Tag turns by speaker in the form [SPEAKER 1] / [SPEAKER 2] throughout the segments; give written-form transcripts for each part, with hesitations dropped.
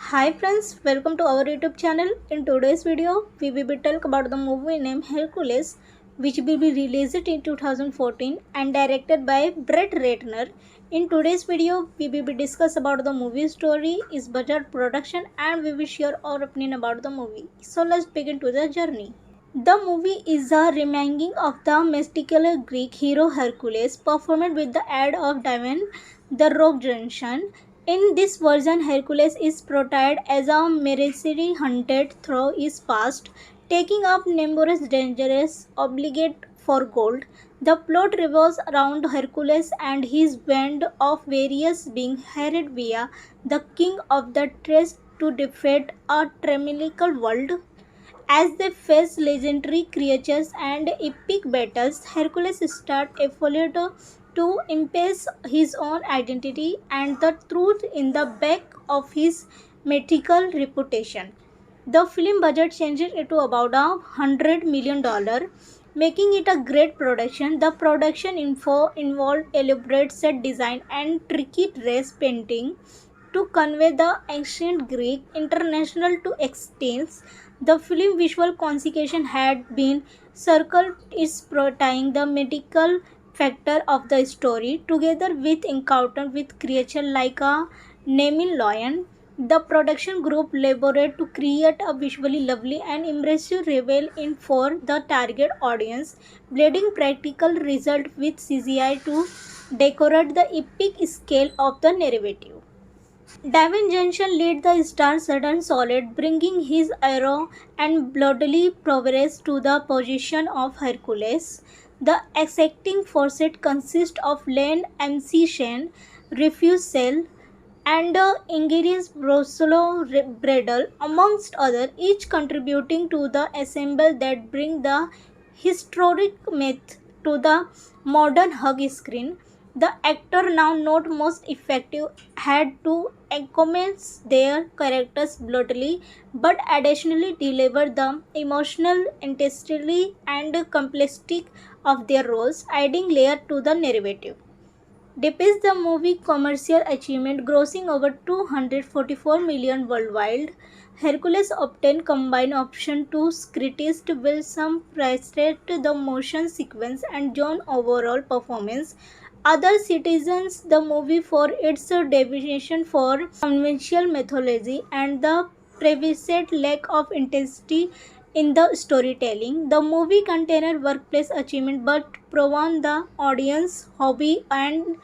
[SPEAKER 1] Hi friends, welcome to our YouTube channel. In today's video, we will be talk about the movie named Hercules, which will be released in 2014 and directed by Brett Ratner. In today's video, we will be discuss about the movie story, its budget, production, and we will share our opinion about the movie. So let's begin to the journey. The movie is a remake of the mystical Greek hero Hercules, performed with the aid of Dwayne "The Rock" Johnson. In this version, Hercules is portrayed as a mercenary hunted through his past, taking up numerous dangerous obligate for gold. The plot revolves around Hercules and his band of various beings hired via the king of the Thrace to defeat a tremendous world. As they face legendary creatures and epic battles, Hercules starts effort to impress his own identity and the truth in the back of his mythical reputation. The film budget changed it to about $100 million, making it a great production. The production info involved elaborate set design and tricky race painting to convey the ancient Greek international to extents. The film visual consequence had been circled is portraying the medical factor of the story together with encounter with creature like a naming lion. The production group labored to create a visually lovely and immersive reveal in for the target audience, blending practical result with CGI to decorate the epic scale of the narrative. Dwayne Johnson led the star-studded solid, bringing his arrow and bloodily prowess to the position of Hercules. The acting forces consist of Len MC Shen, Refuse Cell, and Ingerius Brosolo Bredel, amongst others, each contributing to the ensemble that bring the historic myth to the modern hug screen. The actor, now not most effective, had to encompass their characters bluntly, but additionally deliver the emotional intensity and complexity of their roles, adding layer to the narrative. Despite the movie commercial achievement grossing over 244 million worldwide, Hercules obtained combined option to critics will some praised the motion sequence and John overall performance. Other citizens the movie for its deviation for conventional mythology and the previous lack of intensity in the storytelling. The movie contained workplace achievement but proven the audience hobby and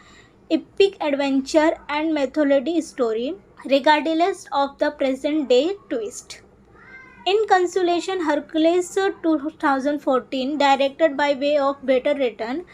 [SPEAKER 1] epic adventure and mythology story regardless of the present day twist. In consolation, Hercules 2014, directed by way of Better Return,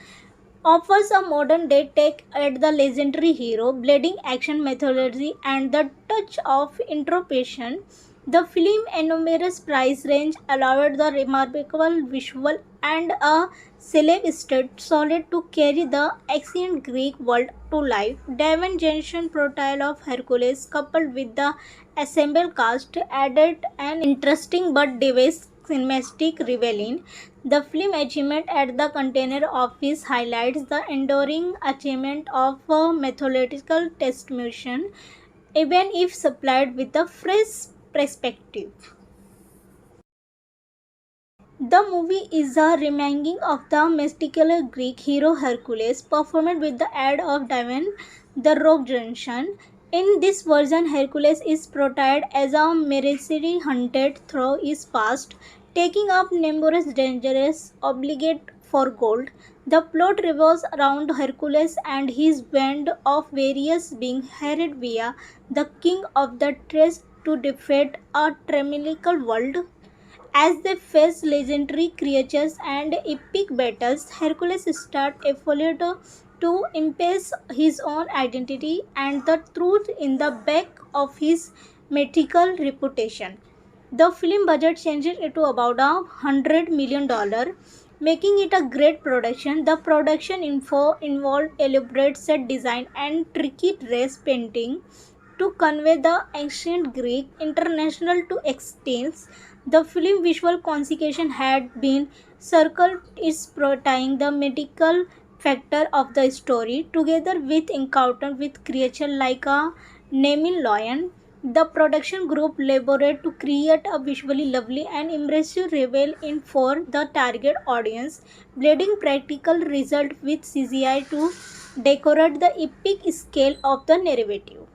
[SPEAKER 1] offers a modern day take at the legendary hero, blending action mythology and the touch of introspection. The film enormous price range allowed the remarkable visual and a celeb solid to carry the ancient Greek world to life. Dwayne Johnson portrayal of Hercules coupled with the assembled cast added an interesting but diverse cinematic revealing. The film achievement at the container office highlights the enduring achievement of a mythological testimonial, even if supplied with a fresh perspective. The movie is a remake of the mystical Greek hero Hercules, performed with the aid of Dwayne "The Rock" Johnson. In this version, Hercules is portrayed as a mercenary hunted through his past, taking up numerous dangerous obligate for gold. The plot revolves around Hercules and his band of various beings hired via the king of the Thrace to defeat a tremendous world. As they face legendary creatures and epic battles, Hercules starts effort to impress his own identity and the truth in the back of his mythical reputation. The film budget changed it to about $100 million, making it a great production. The production info involved elaborate set design and tricky race painting to convey the ancient Greek international to extents. The film visual consequence had been circled is portraying the medical factor of the story together with encounter with creature like a naming lion. The production group labored to create a visually lovely and immersive reveal in for the target audience, blending practical result with CGI to decorate the epic scale of the narrative.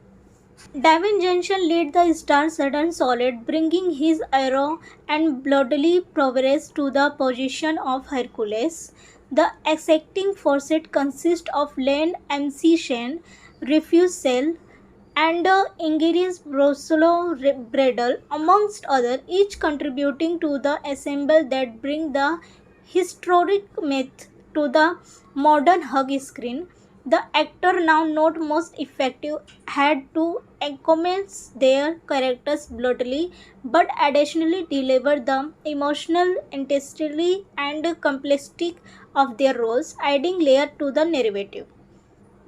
[SPEAKER 1] Dwayne Johnson led the star-studded solid, bringing his arrow and bloodily prowess to the position of Hercules. The exacting forces consist of Len MC Shen, Refuse Cell, and Ingerius Brosolo Bredel, amongst others, each contributing to the ensemble that bring the historic myth to the modern hug screen. The actor, now not most effective, had to encompass their characters brutally, but additionally deliver the emotional intensity and complexity of their roles, adding layer to the narrative.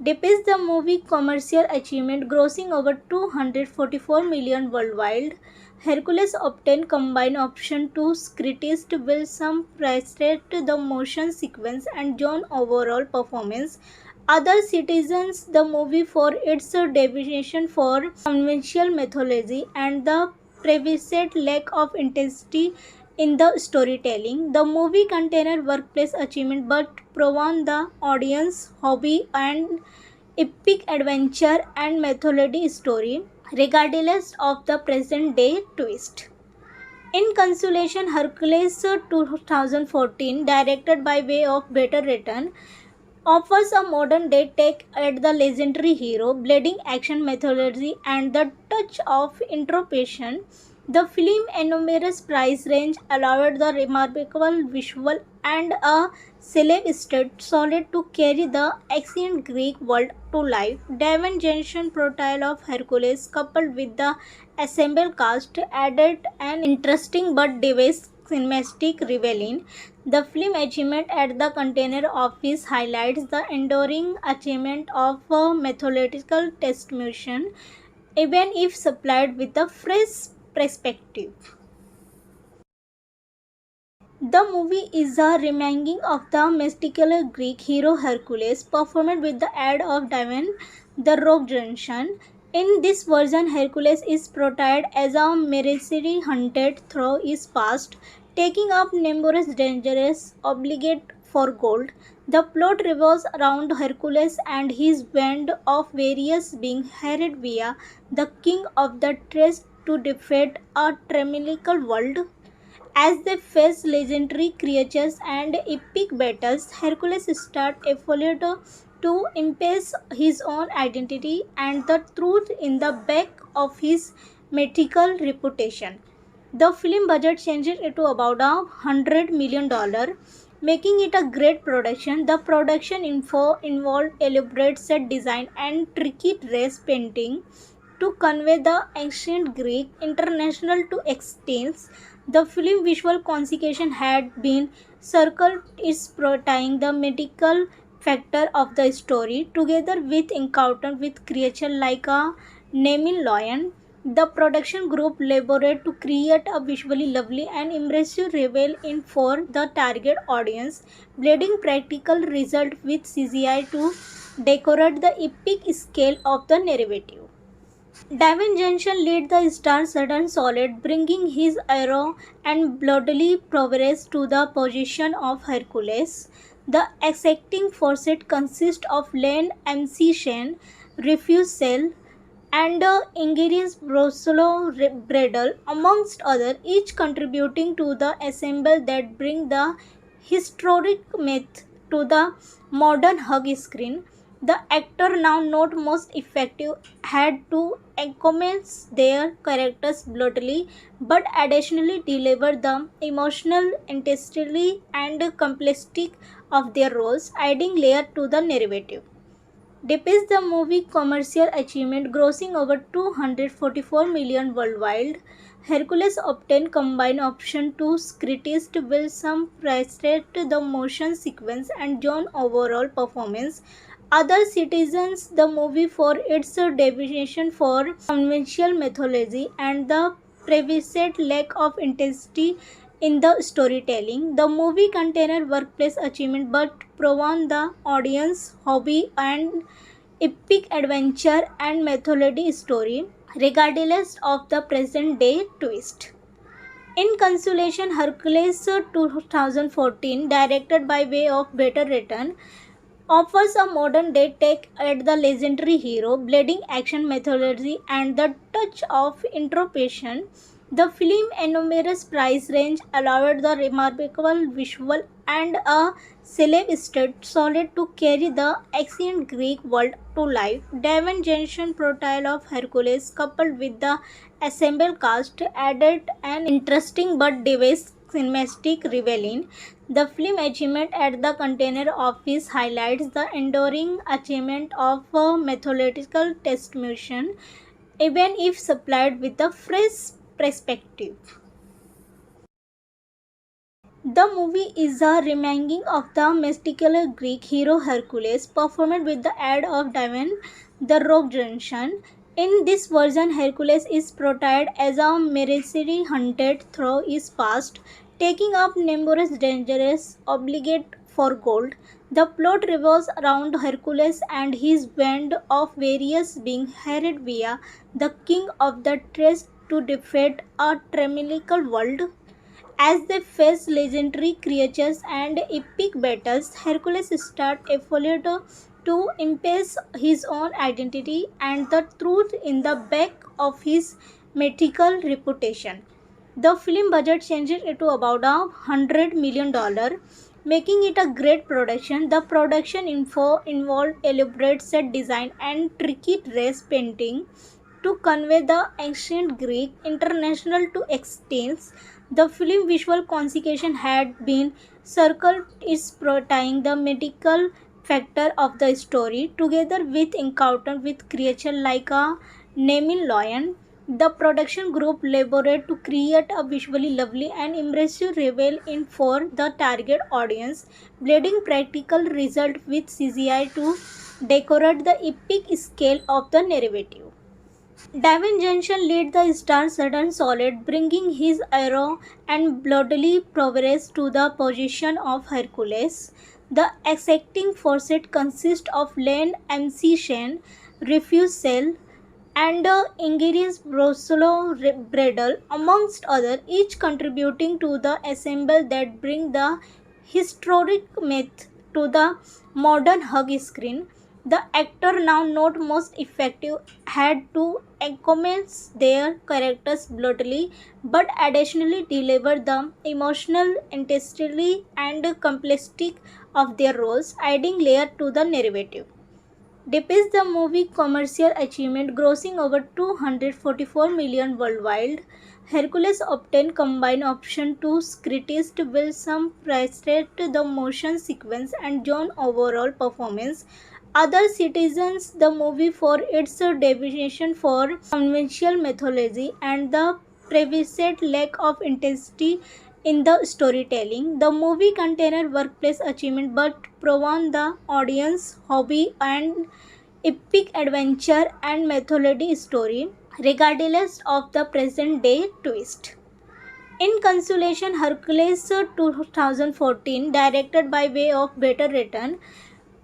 [SPEAKER 1] Despite the movie commercial achievement grossing over 244 million worldwide, Hercules obtained combined option to critics will some praised the motion sequence and John overall performance. Other citizens the movie for its deviation for conventional mythology and the previous lack of intensity in the storytelling. The movie contained workplace achievement but proven the audience hobby and epic adventure and mythology story regardless of the present day twist. In consolation, Hercules 2014, directed by way of Better Return, offers a modern day take at the legendary hero, blending action methodology and the touch of introspection. The film enormous price range allowed the remarkable visual and a celeb solid to carry the ancient Greek world to life. Dwayne Johnson portrayal of Hercules coupled with the assembled cast added an interesting but devious cinematic revealing. The film achievement at the Container Office highlights the enduring achievement of a methodological test mission, even if supplied with a fresh perspective. The movie is a reminding of the mystical Greek hero Hercules, performed with the aid of Dwayne "The Rock" Johnson. In this version, Hercules is portrayed as a mercenary hunted through his past, taking up numerous dangerous obligate for gold. The plot revolves around Hercules and his band of various beings hired via the king of the Thrace to defeat a tremendous world. As they face legendary creatures and epic battles, Hercules starts effort to impress his own identity and the truth in the back of his mythical reputation. The film budget changes it to about $100 million, making it a great production. The production info involved elaborate set design and tricky dress painting to convey the ancient Greek international to extents. The film visual consequence had been circled is portraying the medical factor of the story together with encounter with creature like a naming lion. The production group labored to create a visually lovely and immersive reveal in for the target audience, blending practical result with CGI to decorate the epic scale of the narrative. Dwayne Johnson led the star-studded solid, bringing his arrow and bloodily prowess to the position of Hercules. The exacting forces consist of Len MC Shen, Refuse Cell, and Ingerius Brosolo Bredel, amongst others, each contributing to the ensemble that bring the historic myth to the modern hug screen. The actor, now not most effective, had to encompass their characters brutally, but additionally deliver the emotional intensity and complexity of their roles, adding layer to the narrative. Despite the movie commercial achievement grossing over 244 million worldwide, Hercules obtained combined option to critics will some praised the motion sequence and John overall performance. Other citizens the movie for its deviation for conventional mythology and the previous lack of intensity in the storytelling. The movie contained workplace achievement but proven the audience hobby and epic adventure and mythology story regardless of the present day twist. In consolation, Hercules 2014, directed by way of better written, offers a modern day take at the legendary hero, blending action methodology and the touch of introspection. The film enormous price range allowed the remarkable visual and a celeb state solid to carry the ancient Greek world to life. Daven Jensen portrayal of Hercules coupled with the assembled cast added an interesting but devious cinematic revealing. The film achievement at the Container Office highlights the enduring achievement of a methodological testimonial, even if supplied with a fresh perspective. The movie is a remake of the mystical Greek hero Hercules, performed with the aid of Dwayne "The Rock" Johnson. In this version, Hercules is portrayed as a mercenary hunted through his past, taking up numerous dangerous obligate for gold. The plot revolves around Hercules and his band of various beings hired via the king of the Thrace to defeat a tremendous world. As they face legendary creatures and epic battles, Hercules starts effort to impress his own identity and the truth in the back of his mythical reputation. The film budget changes to about $100 million, making it a great production. The production info involved elaborate set design and tricky dress painting to convey the ancient Greek international to extents. The film visual consequence had been circled is portraying the medical factor of the story together with encounter with creature like a naming lion. The production group labored to create a visually lovely and immersive reveal in for the target audience, blending practical result with CGI to decorate the epic scale of the narrative. Davin Johnson led the star-studded solid, bringing his arrow and bloodily prowess to the position of Hercules. The acting forces consist of Len MC Shen, Refuse Cell, and Ingerius Brosolo Bredel, amongst others, each contributing to the ensemble that bring the historic myth to the modern hug screen. The actor, now not most effective, had to encompass their characters bluntly, but additionally deliver the emotional intensity and complexity of their roles, adding layer to the narrative. Despite the movie commercial achievement grossing over 244 million worldwide, Hercules obtained combined option to criticized will some praised the motion sequence and John overall performance. Other citizens the movie for its deviation for conventional mythology and the previous lack of intensity in the storytelling. The movie contained workplace achievement but proven the audience hobby and epic adventure and mythology story, regardless of the present day twist. In consolation, Hercules 2014, directed by way of better written,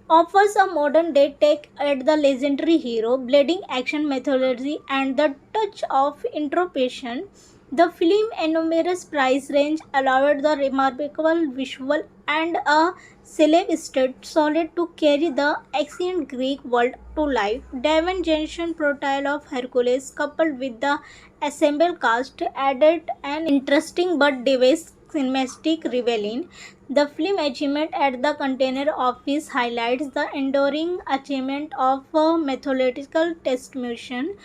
[SPEAKER 1] offers a modern day take at the legendary hero, blending action methodology and the touch of introspection. The film enormous price range allowed the remarkable visual and a celeb state solid to carry the ancient Greek world to life. Daven Jensen portrayal of Hercules coupled with the assembled cast added an interesting but devious cinematic revealing. The film achievement at the Container Office highlights the enduring achievement of a methodological testimonial,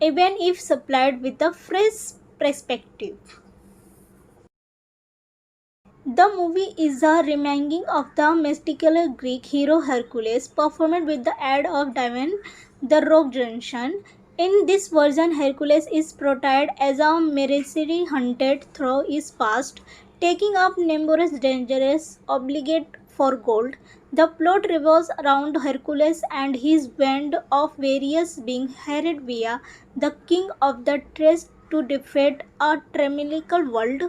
[SPEAKER 1] even if supplied with a fresh perspective. The movie is a remake of the mystical Greek hero Hercules, performed with the aid of Dwayne "The Rock" Johnson. In this version, Hercules is portrayed as a mercenary hunted through his past, taking up numerous dangerous obligate for gold. The plot revolves around Hercules and his band of various beings hired via the king of the Thrace to defeat a tremendous world.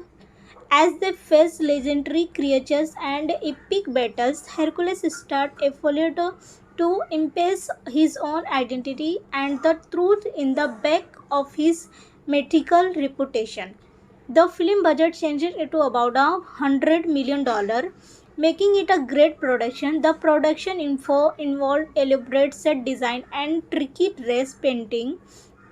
[SPEAKER 1] As they face legendary creatures and epic battles, Hercules starts effort to impress his own identity and the truth in the back of his mythical reputation. The film budget changed it to about $100 million, making it a great production. The production info involved elaborate set design and tricky dress painting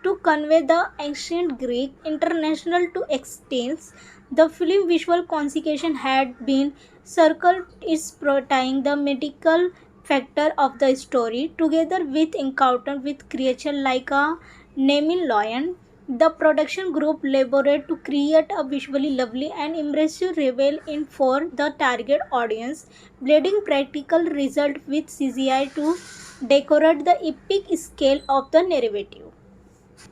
[SPEAKER 1] to convey the ancient Greek international to extents. The film visual consequence had been circled is portraying the medical factor of the story together with encounter with creature like a naming lion. The production group labored to create a visually lovely and immersive reveal in for the target audience, blending practical result with CGI to decorate the epic scale of the narrative.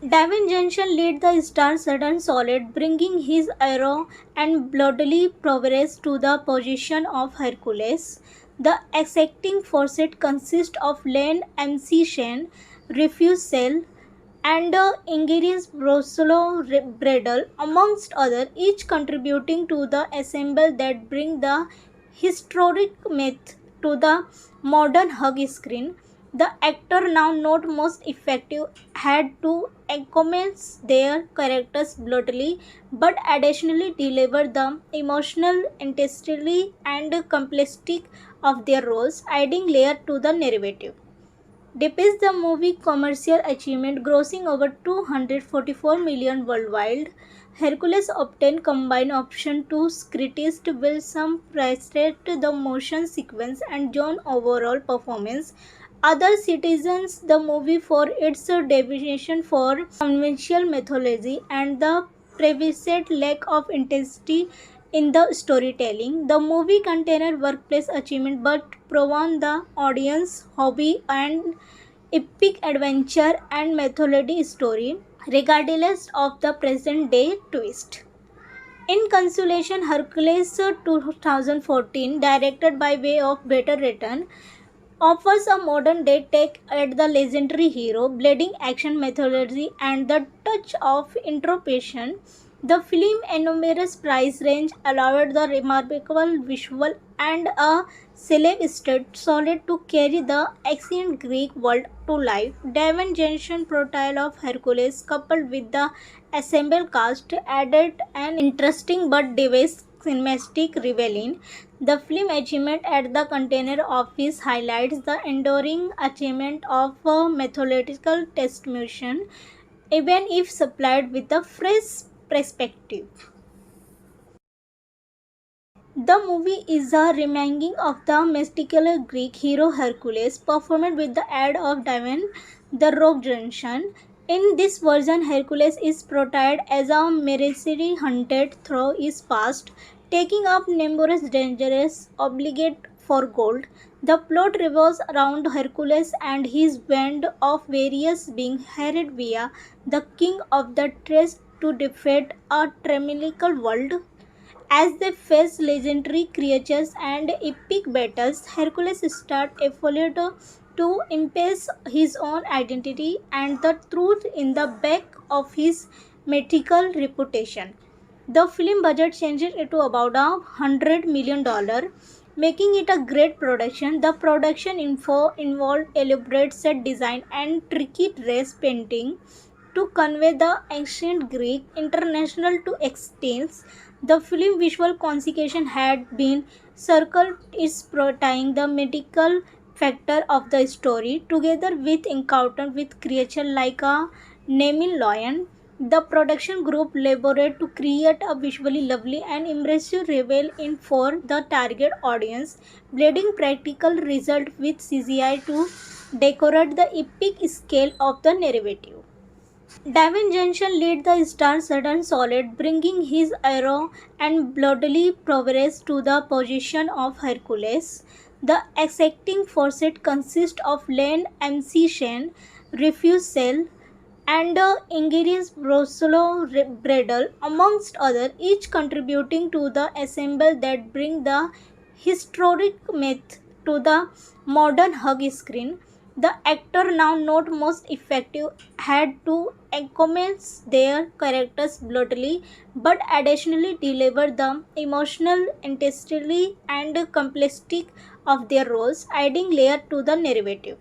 [SPEAKER 1] Davin Johnson led the star-studded solid, bringing his arrow and bloodily prowess to the position of Hercules. The exacting forces consist of Len MC Shen, Refuse Cell, and Ingerius Brosolo Bredel, amongst others, each contributing to the ensemble that bring the historic myth to the modern hug screen. The actor, now not most effective, had to encompass their characters bluntly, but additionally deliver the emotional intensity and complexity of their roles, adding layer to the narrative. Despite the movie commercial achievement grossing over 244 million worldwide, Hercules obtained combined option to critics will some praised the motion sequence and John overall performance. Other citizens the movie for its deviation for conventional mythology and the previous lack of intensity in the storytelling. The movie contained workplace achievement but proven the audience hobby and epic adventure and mythology story regardless of the present day twist. In consolation, Hercules 2014, directed by way of Better Return, offers a modern day take at the legendary hero, blending action methodology and the touch of introspection. The film enormous price range allowed the remarkable visual and a celeb solid to carry the ancient Greek world to life. Davin Johnson portrayal of Hercules coupled with the assembled cast added an interesting but devious cinematic revealing. The film achievement at the Container Office highlights the enduring achievement of a methodological test mission, even if supplied with a fresh perspective. The movie is a reminding of the mystical Greek hero Hercules, performed with the aid of Davin the Rock Johnson. In this version, Hercules is portrayed as a mercenary hunted through his past, taking up numerous dangerous obligate for gold. The plot revolves around Hercules and his band of various beings hired via the king of the Thrace to defeat a tremendous world. As they face legendary creatures and epic battles, Hercules starts effort to impress his own identity and the truth in the back of his mythical reputation. The film budget changed it to about $100 million, making it a great production. The production info involved elaborate set design and tricky dress painting to convey the ancient Greek international to extents. The film visual consequence had been circled is portraying the medical factor of the story together with encounter with creature like a naming lion. The production group labored to create a visually lovely and immersive reveal in for the target audience, blending practical result with CGI to decorate the epic scale of the narrative. Davin Johnson led the star-studded solid, bringing his arrow and bloodily prowess to the position of Hercules. The exacting forces consist of Len MC Shen, Refuse Cell, and Ingerius Brosolo Bredel, amongst others, each contributing to the ensemble that bring the historic myth to the modern hug screen. The actor, now not most effective, had to encompass their characters bluntly, but additionally deliver the emotional intensity and complexity of their roles, adding layer to the narrative.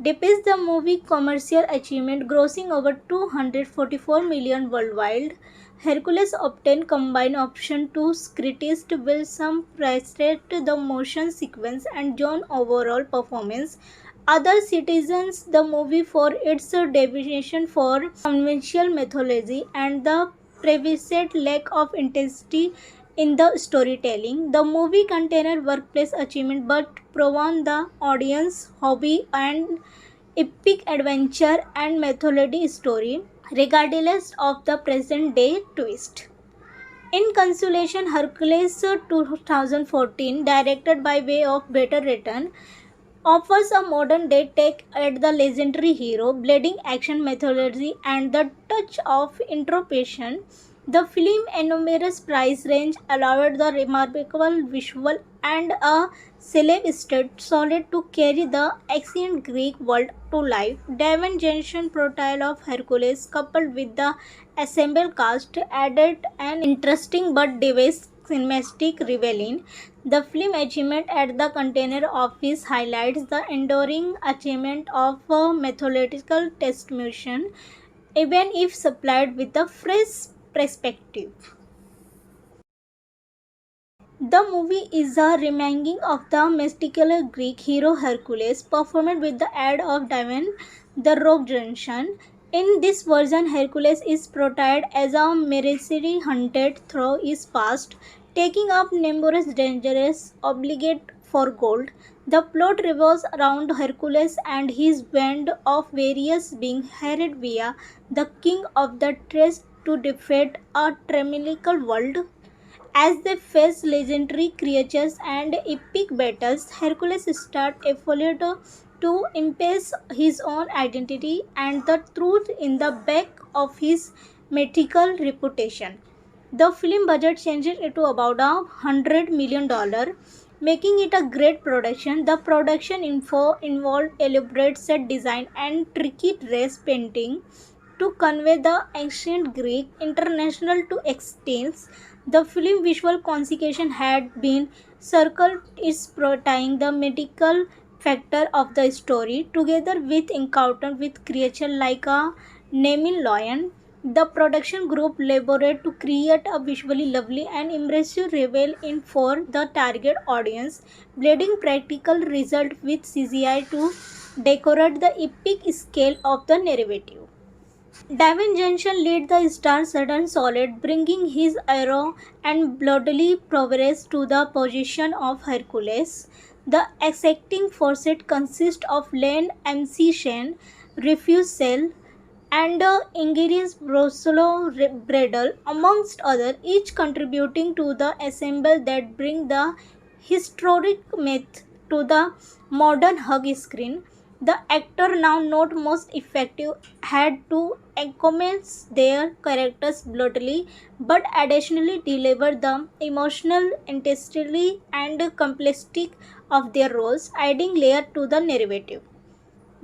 [SPEAKER 1] Despite the movie commercial achievement grossing over 244 million worldwide, Hercules obtained combined option to criticized will some praised the motion sequence and John overall performance. Other citizens the movie for its deviation for conventional mythology and the previous lack of intensity in the storytelling. The movie contained workplace achievement but proven the audience hobby and epic adventure and mythology story, regardless of the present day twist. In consolation, Hercules 2014, directed by way of better written, offers a modern day take at the legendary hero, bleeding action methodology, and the touch of introspection. The film enormous price range allowed the remarkable visual and a celeb state solid to carry the ancient Greek world to life. Daven Jensen portrayal of Hercules coupled with the assembled cast added an interesting but devious cinematic revealing. The film achievement at the Container Office highlights the enduring achievement of a methodological distribution, even if supplied with a fresh perspective. The movie is a reminding of the mystical Greek hero Hercules, performed with the aid of Daven the Rock Johnson. In this version, Hercules is portrayed as a mercenary hunted through his past, taking up numerous dangerous obligate for gold. The plot revolves around Hercules and his band of various beings hired via the king of the Thrace to defeat a tremendous world. As they face legendary creatures and epic battles, Hercules starts effort to impress his own identity and the truth in the back of his mythical reputation. The film budget changes it to about $100 million, making it a great production. The production info involved elaborate set design and tricky dress painting to convey the ancient Greek international to extents. The film visual consequence had been circled is portraying the medical factor of the story together with encounter with creature like a naming lion. The production group labored to create a visually lovely and immersive reveal in for the target audience, blending practical result with CGI to decorate the epic scale of the narrative. Daven Johnson led the star sudden solid, bringing his arrow and bloodily prowess to the position of Hercules. The exacting forces consist of Len MC Shen, Refuse Cell, and Ingerius Brosolo Bredel, amongst others, each contributing to the ensemble that bring the historic myth to the modern hug screen. The actor, now not most effective, had to encompass their characters bluntly, but additionally deliver the emotional intensity and complexity of their roles, adding layer to the narrative.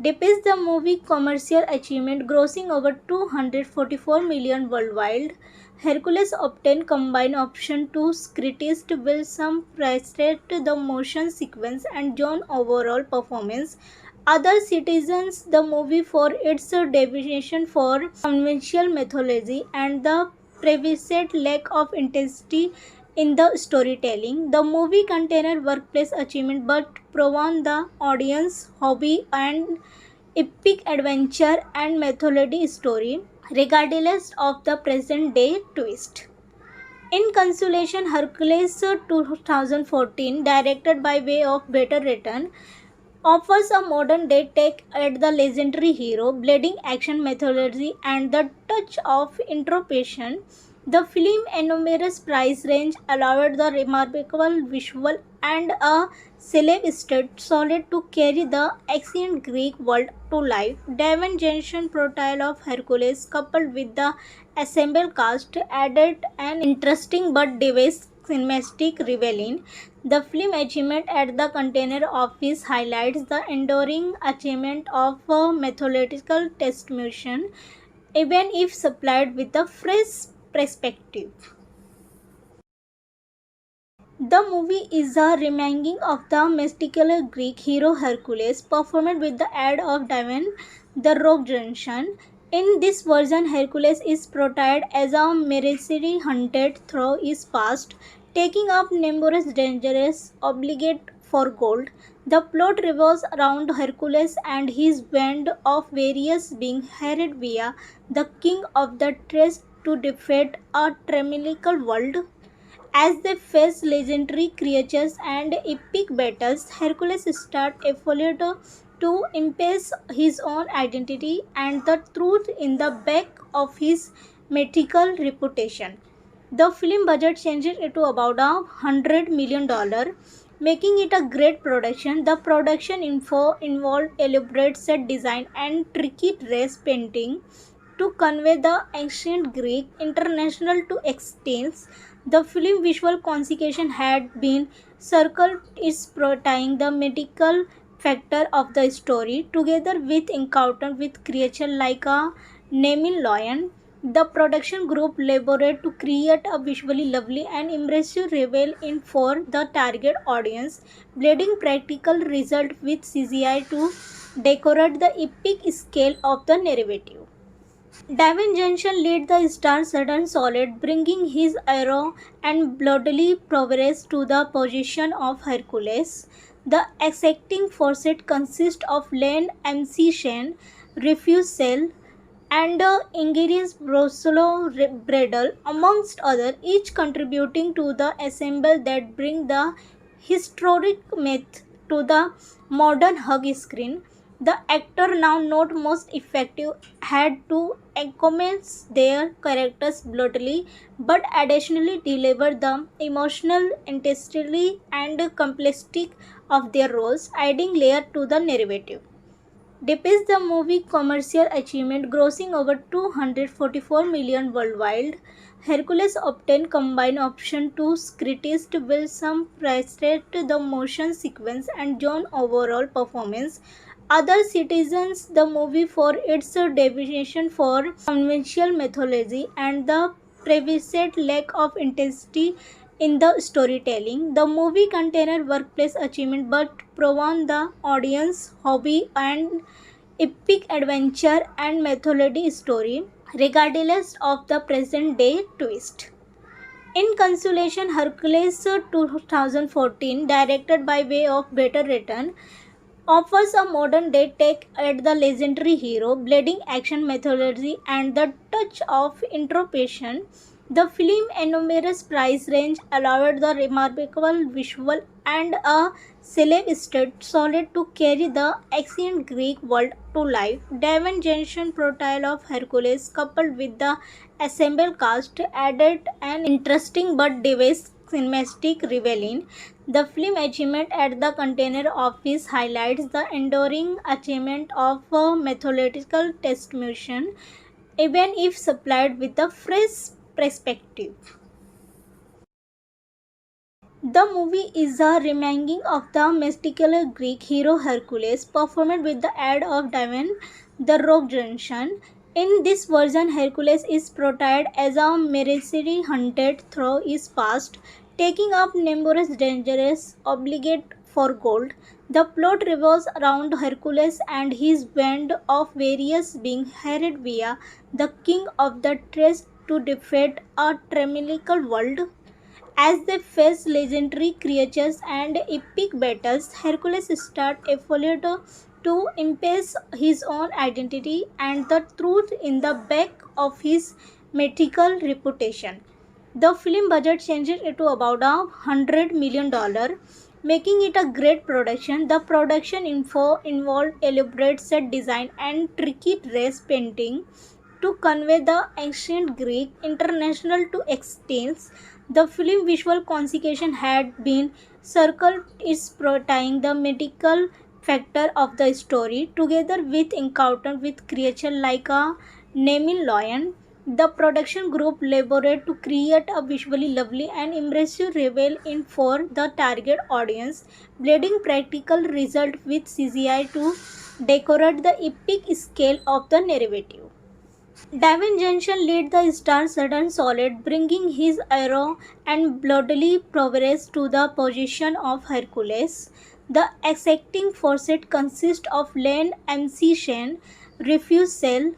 [SPEAKER 1] Despite the movie commercial achievement grossing over 244 million worldwide, Hercules obtained combined option to criticized will some praised the motion sequence and John overall performance. Other citizens the movie for its deviation for conventional mythology and the previous lack of intensity in the storytelling. The movie contained workplace achievement but proven the audience hobby and epic adventure and mythology story, regardless of the present day twist. In consolation, Hercules 2014, directed by way of better written, offers a modern day take at the legendary hero, bleeding action methodology, and the touch of introspection. The film enormous price range allowed the remarkable visual and a celeb state solid to carry the ancient Greek world to life. Daven Jensen portrayal of Hercules coupled with the assembled cast added an interesting but devious cinematic revealing. The film achievement at the Container Office highlights the enduring achievement of a methodological distribution, even if supplied with a fresh perspective. The movie is a remake of the mystical Greek hero Hercules, performed with the aid of Dwayne "The Rock" Johnson. In this version, Hercules is portrayed as a mercenary hunted through his past, taking up numerous dangerous obligate for gold. The plot revolves around Hercules and his band of various beings hired via the king of the Thrace to defeat a tremendous world. As they face legendary creatures and epic battles, Hercules starts effort to impress his own identity and the truth in the back of his mythical reputation. The film budget changed it to about $100 million, making it a great production. The production info involved elaborate set design and tricky dress painting to convey the ancient Greek international to extents. The film visual consequence had been circled is portraying the medical factor of the story together with encounter with creature like a naming lion. The production group labored to create a visually lovely and immersive reveal in for the target audience, blending practical result with CGI to decorate the epic scale of the narrative. Dwayne Johnson led the star-studded solid, bringing his arrow and bloodily prowess to the position of Hercules. The acting forces consist of Len MC Shane, Refuse Cell, and Ingridis Brosolo Bradle, amongst others, each contributing to the ensemble that bring the historic myth to the modern hug screen. The actor, now not most effective, had to encompass their characters bluntly, but additionally deliver the emotional intensity and complexity of their roles, adding layer to the narrative. Despite the movie commercial achievement grossing over 244 million worldwide, Hercules obtained combined option to critics will some praised the motion sequence and John overall performance. Other citizens the movie for its deviation for conventional mythology and the previous lack of intensity in the storytelling. The movie contained workplace achievement but proven the audience hobby and epic adventure and mythology story regardless of the present day twist. In consolation, Hercules 2014, directed by way of Better Return, offers a modern day take at the legendary hero, blending action methodology and the touch of introspection. The film enormous price range allowed the remarkable visual and a celeb solid to carry the ancient Greek world to life. Dwayne Johnson portrayal of Hercules coupled with the assembled cast added an interesting but devious cinematic revealing. The film achievement at the Container Office highlights the enduring achievement of a methodological test mission, even if supplied with a fresh perspective. The movie is a remake of the mystical Greek hero Hercules, performed with the aid of Dwayne "The Rock" Johnson. In this version, Hercules is portrayed as a mercenary hunted through his past, taking up numerous dangerous obligate for gold. The plot revolves around Hercules and his band of various beings hired via the king of the Thrace to defeat a tremendous world. As they face legendary creatures and epic battles, Hercules starts effort to impress his own identity and the truth in the back of his mythical reputation. The film budget changed it to about $100 million, making it a great production. The production info involved elaborate set design and tricky dress painting to convey the ancient Greek international to extents. The film visual consequence had been circled is portraying the medical factor of the story together with encounter with creature like a naming lion. The production group labored to create a visually lovely and immersive reveal in for the target audience, blending practical result with CGI to decorate the epic scale of the narrative. Dwayne Johnson led the star-studded solid, bringing his arrow and bloodily prowess to the position of Hercules. The exacting force consists of Len MC Shen, Refuse Cell,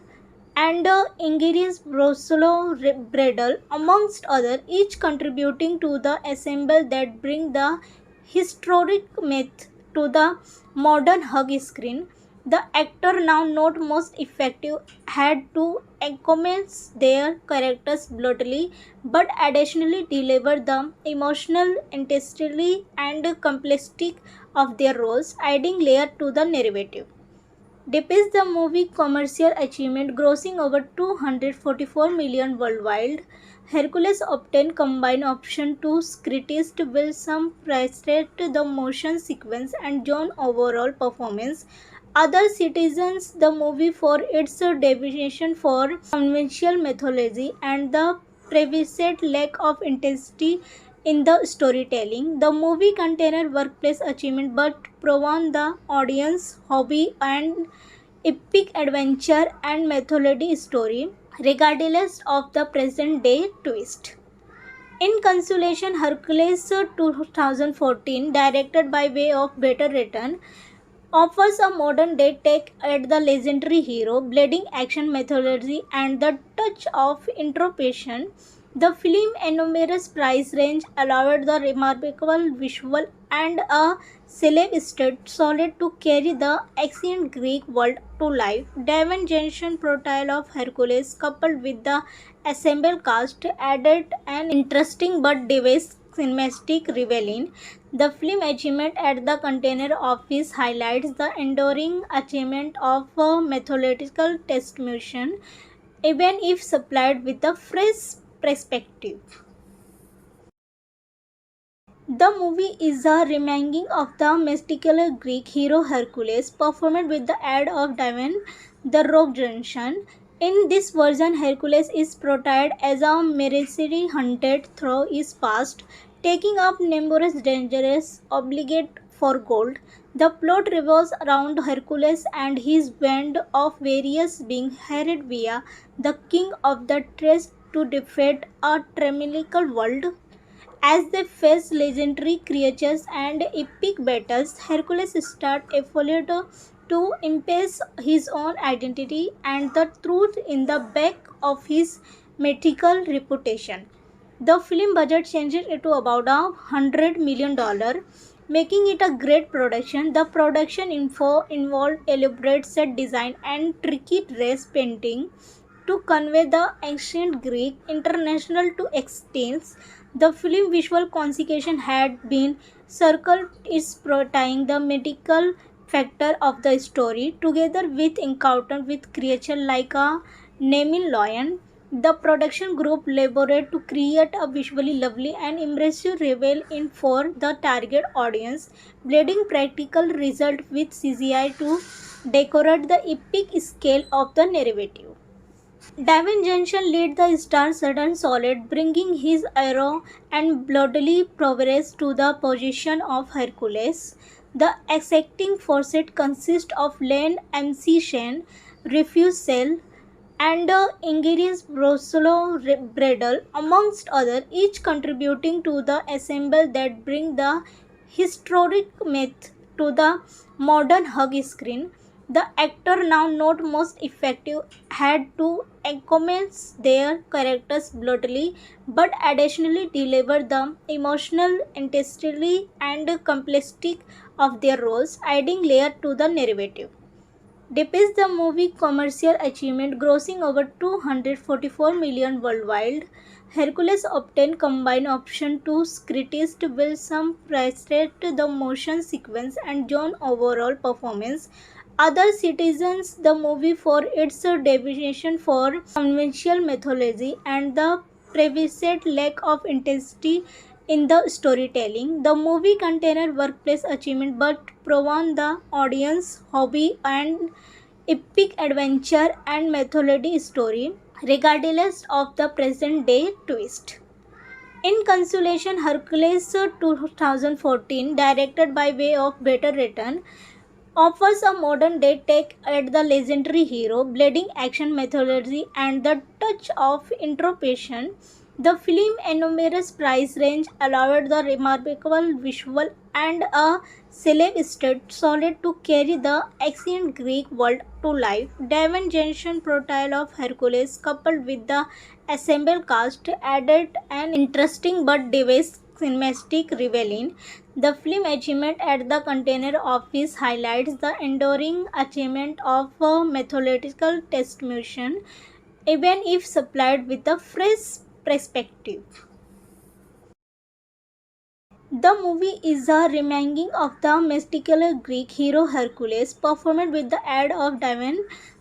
[SPEAKER 1] and Ingerius Brosolo Bredel, amongst others, each contributing to the ensemble that bring the historic myth to the modern hug screen. The actor, now not most effective, had to encompass their characters bluntly, but additionally deliver the emotional intensity and complexity of their roles, adding layer to the narrative. Despite the movie's commercial achievement grossing over 244 million worldwide, Hercules obtained combined option to criticist will some praised the motion sequence and John overall performance. Other citizens the movie for its deviation for conventional mythology and the previous lack of intensity in the storytelling. The movie contained workplace achievement but proven the audience hobby and epic adventure and mythology story, regardless of the present day twist. In consolation, Hercules 2014, directed by way of better written, offers a modern day take at the legendary hero, bleeding action methodology, and the touch of introspection. The film enormous price range allowed the remarkable visual and a celeb solid to carry the ancient Greek world to life. Dwayne Johnson portrayal of Hercules coupled with the assembled cast added an interesting but devious cinematic revealing. The film achievement at the Container Office highlights the enduring achievement of a methodological testimonial, even if supplied with a fresh perspective. The movie is a reminding of the mystical Greek hero Hercules, performed with the aid of Dwayne "The Rock" Johnson. In this version, Hercules is portrayed as a mercenary hunted through his past, taking up numerous dangerous obligate for gold. The plot revolves around Hercules and his band of various beings hired via the king of the Thrace to defeat a tremendous world. As they face legendary creatures and epic battles, Hercules starts effort to impress his own identity and the truth in the back of his mythical reputation. The film budget changes to about $100 million, making it a great production. The production info involved elaborate set design and tricky dress painting to convey the ancient Greek international to extents. The film visual consequence had been circled is tying the medical factor of the story together with encounter with creature like a naming lion. The production group labored to create a visually lovely and immersive reveal in for the target audience, blending practical result with CGI to decorate the epic scale of the narrative. Dwayne Johnson led the star-studded solid, bringing his arrow and bloodily prowess to the position of Hercules. The exacting force consists of Len MC Shen, Refuse Cell, and Ingerius Brosolo Bredel, amongst others, each contributing to the ensemble that bring the historic myth to the modern hug screen. The actor, now not most effective, had to encompass their characters bluntly, but additionally deliver the emotional intensity and complexity of their roles, adding layer to the narrative. Despite the movie's commercial achievement grossing over 244 million worldwide, Hercules obtained combined option to criticist will some praised the motion sequence and John overall performance. Other citizens the movie for its deviation for conventional mythology and the previous lack of intensity in the storytelling. The movie contained workplace achievement but proven the audience hobby and epic adventure and mythology story, regardless of the present day twist. In consolation, Hercules 2014, directed by way of better written, offers a modern day take at the legendary hero, blending action methodology and the touch of introspection. The film enormous price range allowed the remarkable visual and a celeb solid to carry the ancient Greek world to life. Daven Jensen portrayal of Hercules coupled with the assembled cast added an interesting but diverse cinematic revealing. The film achievement at the Container Office highlights the enduring achievement of a methodological testimonial, even if supplied with a fresh perspective. The movie is a remake of the mystical Greek hero Hercules, performed with the aid of Dwayne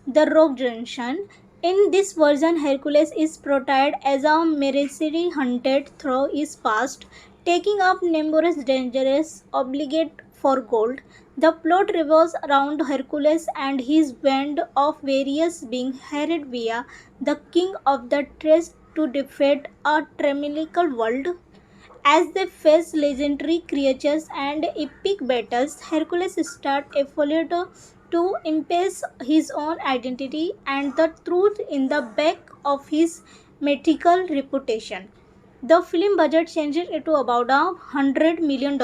[SPEAKER 1] "The Rock" Johnson. In this version, Hercules is portrayed as a mercenary hunted through his past, taking up numerous dangerous obligate for gold. The plot revolves around Hercules and his band of various beings hired via the king of the Thrace to defeat a tyrannical world. As they face legendary creatures and epic battles, Hercules starts effort to impress his own identity and the truth in the back of his mythical reputation. The film budget changed it to about $100 million,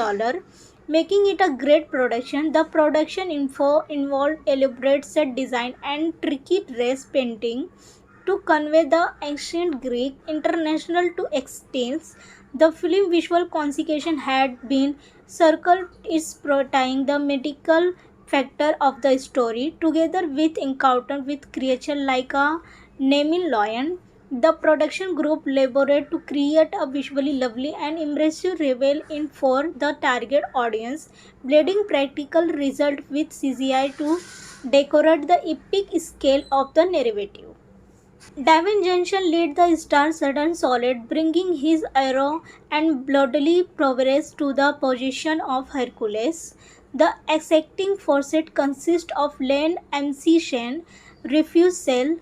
[SPEAKER 1] making it a great production. The production info involved elaborate set design and tricky dress painting to convey the ancient Greek international to extents. The film visual consequence had been circled is portraying the medical factor of the story together with encounter with creature like a naming lion. The production group labored to create a visually lovely and immersive reveal in for the target audience, blending practical result with CGI to decorate the epic scale of the narrative. Davin Johnson led the star-studded solid, bringing his arrow and bloodily prowess to the position of Hercules. The exacting forces consist of Len MC Shen, Refuse Cell,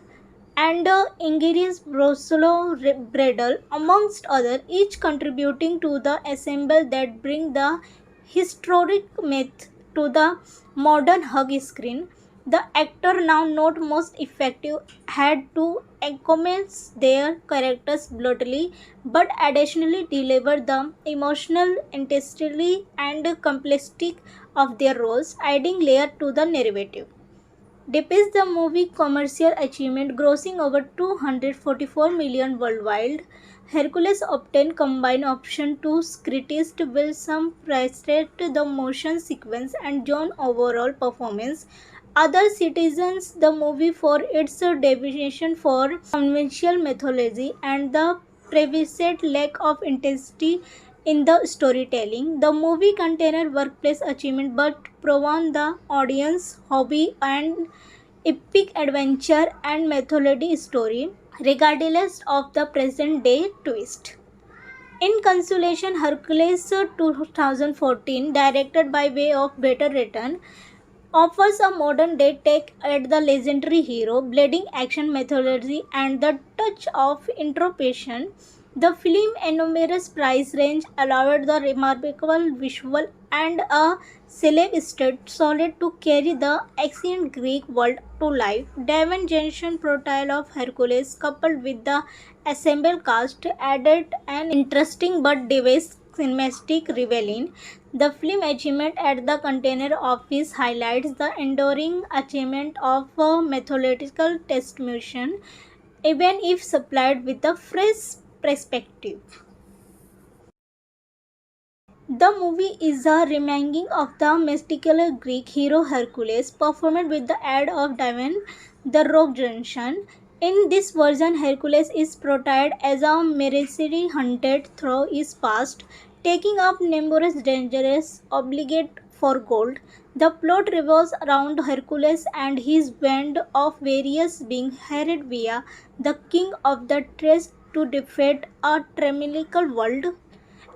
[SPEAKER 1] and Ingerius Brosolo Bredel, amongst others, each contributing to the ensemble that bring the historic myth to the modern hug screen. The actor, now not most effective, had to encompass their characters bluntly, but additionally deliver the emotional intensity and complexity of their roles, adding layer to the narrative. Despite the movie commercial achievement grossing over 244 million worldwide, Hercules obtained combined option to critics will some praised the motion sequence and John overall performance. Other citizens the movie for its deviation for conventional mythology and the previous lack of intensity in the storytelling. The movie contained workplace achievement but proven the audience hobby and epic adventure and mythology story regardless of the present day twist. In consolation, Hercules 2014, directed by way of Better Return, offers a modern day take at the legendary hero, blending action methodology and the touch of introspection. The film enormous price range allowed the remarkable visual and a celeb solid to carry the ancient Greek world to life. Daven Jensen portrayal of Hercules coupled with the assembled cast added an interesting but diverse cinematic revealing. The film achievement at the Container Office highlights the enduring achievement of a methodological testimonial, even if supplied with a fresh perspective. The movie is a remake of the mystical Greek hero Hercules, performed with the aid of Dwayne "The Rock" Johnson. In this version, Hercules is portrayed as a mercenary hunted through his past, taking up numerous dangerous obligate for gold. The plot revolves around Hercules and his band of various beings hired via the king of the Thrace to defeat a tyrannical world.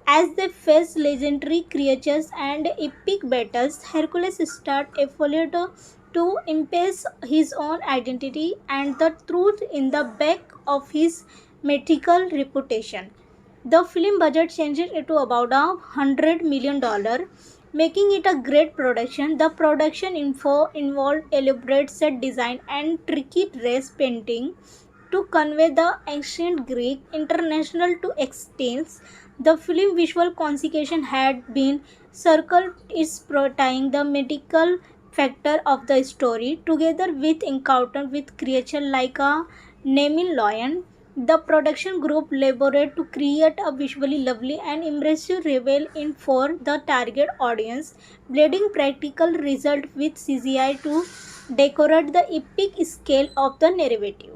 [SPEAKER 1] As they face legendary creatures and epic battles, Hercules starts effort to impress his own identity and the truth in the back of his mythical reputation. The film budget changed it to about $100 million, making it a great production. The production info involved elaborate set design and tricky dress painting to convey the ancient Greek international to extents. The film visual consequence had been circled is providing the medical factor of the story together with encounter with creature like a naming lion. The production group labored to create a visually lovely and immersive reveal in for the target audience, blending practical result with CGI to decorate the epic scale of the narrative.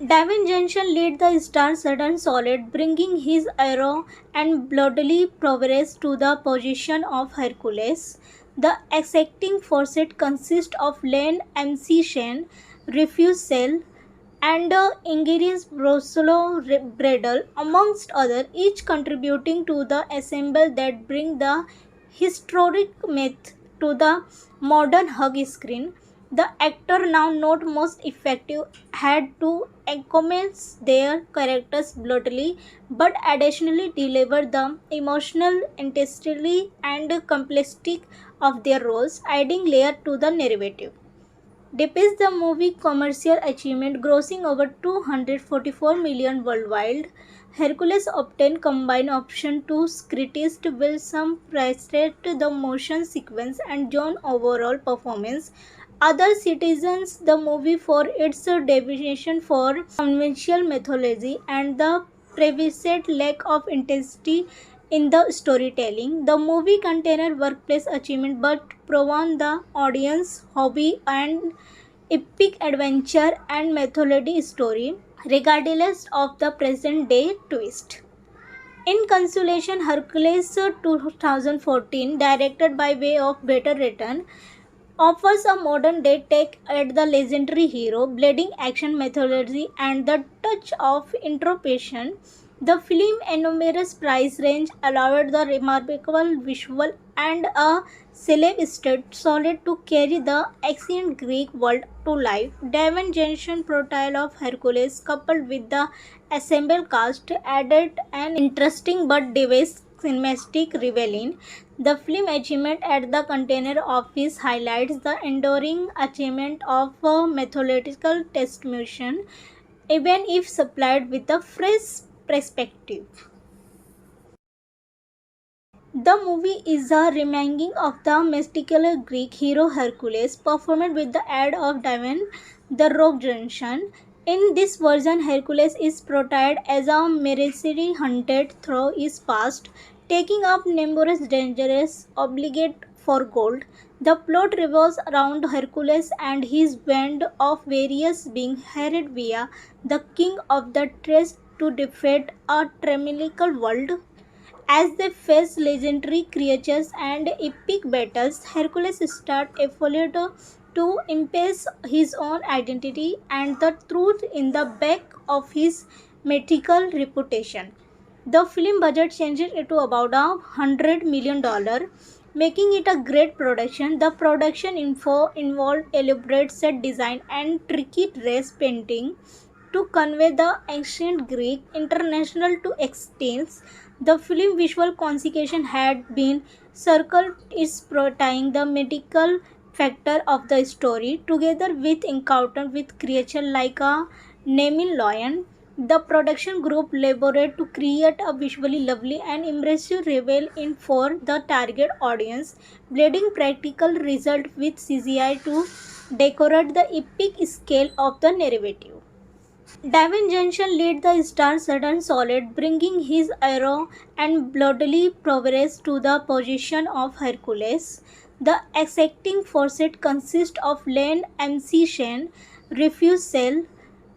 [SPEAKER 1] Dwayne Johnson led the star sudden solid, bringing his arrow and bloodily prowess to the position of Hercules. The exacting force consists of Len MC Shen, Refuse Cell, and Ingerius Brosolo Bredel, amongst others, each contributing to the ensemble that bring the historic myth to the modern hug screen. The actor, now not most effective, had to encompass their characters bluntly, but additionally deliver the emotional intensity and complexity of their roles, adding layer to the narrative. Despite the movie commercial achievement grossing over 244 million worldwide, Hercules obtained combined option to criticist Wilson praised the motion sequence and John overall performance. Other citizens the movie for its deviation for conventional mythology and the previous lack of intensity in the storytelling. The movie contained workplace achievement but proven the audience hobby and epic adventure and mythology story regardless of the present day twist. In consolation, Hercules 2014, directed by way of Better Return, offers a modern day take at the legendary hero, blending action mythology and the touch of introspection. The film enormous price range allowed the remarkable visual and a celeb state solid to carry the ancient Greek world to life. Dwayne Johnson portrayal of Hercules coupled with the assembled cast added an interesting but devious cinematic revealing. The film achievement at the container office highlights the enduring achievement of a mythological testimonial, even if supplied with a fresh perspective. The movie is a reminding of the mystical Greek hero Hercules, performed with the aid of Dwayne "The Rock" Johnson. In this version, Hercules is portrayed as a mercenary hunted through his past, taking up numerous dangerous obligate for gold. The plot revolves around Hercules and his band of various beings hired via the king of the Thrace to defeat a tremendous world. As they face legendary creatures and epic battles, Hercules starts effort to impress his own identity and the truth in the back of his mythical reputation. The film budget changes to about $100 million, making it a great production. The production info involved elaborate set design and tricky dress painting to convey the ancient Greek international to extents. The film visual consequence had been circled is providing the medical factor of the story together with encounter with creature like a naming lion. The production group labored to create a visually lovely and immersive reveal in for the target audience, blending practical result with CGI to decorate the epic scale of the narrative. Dwayne Johnson led the star sudden solid, bringing his arrow and bloodily prowess to the position of Hercules. The exacting force consists of Len MC Shen, Refuse Cell,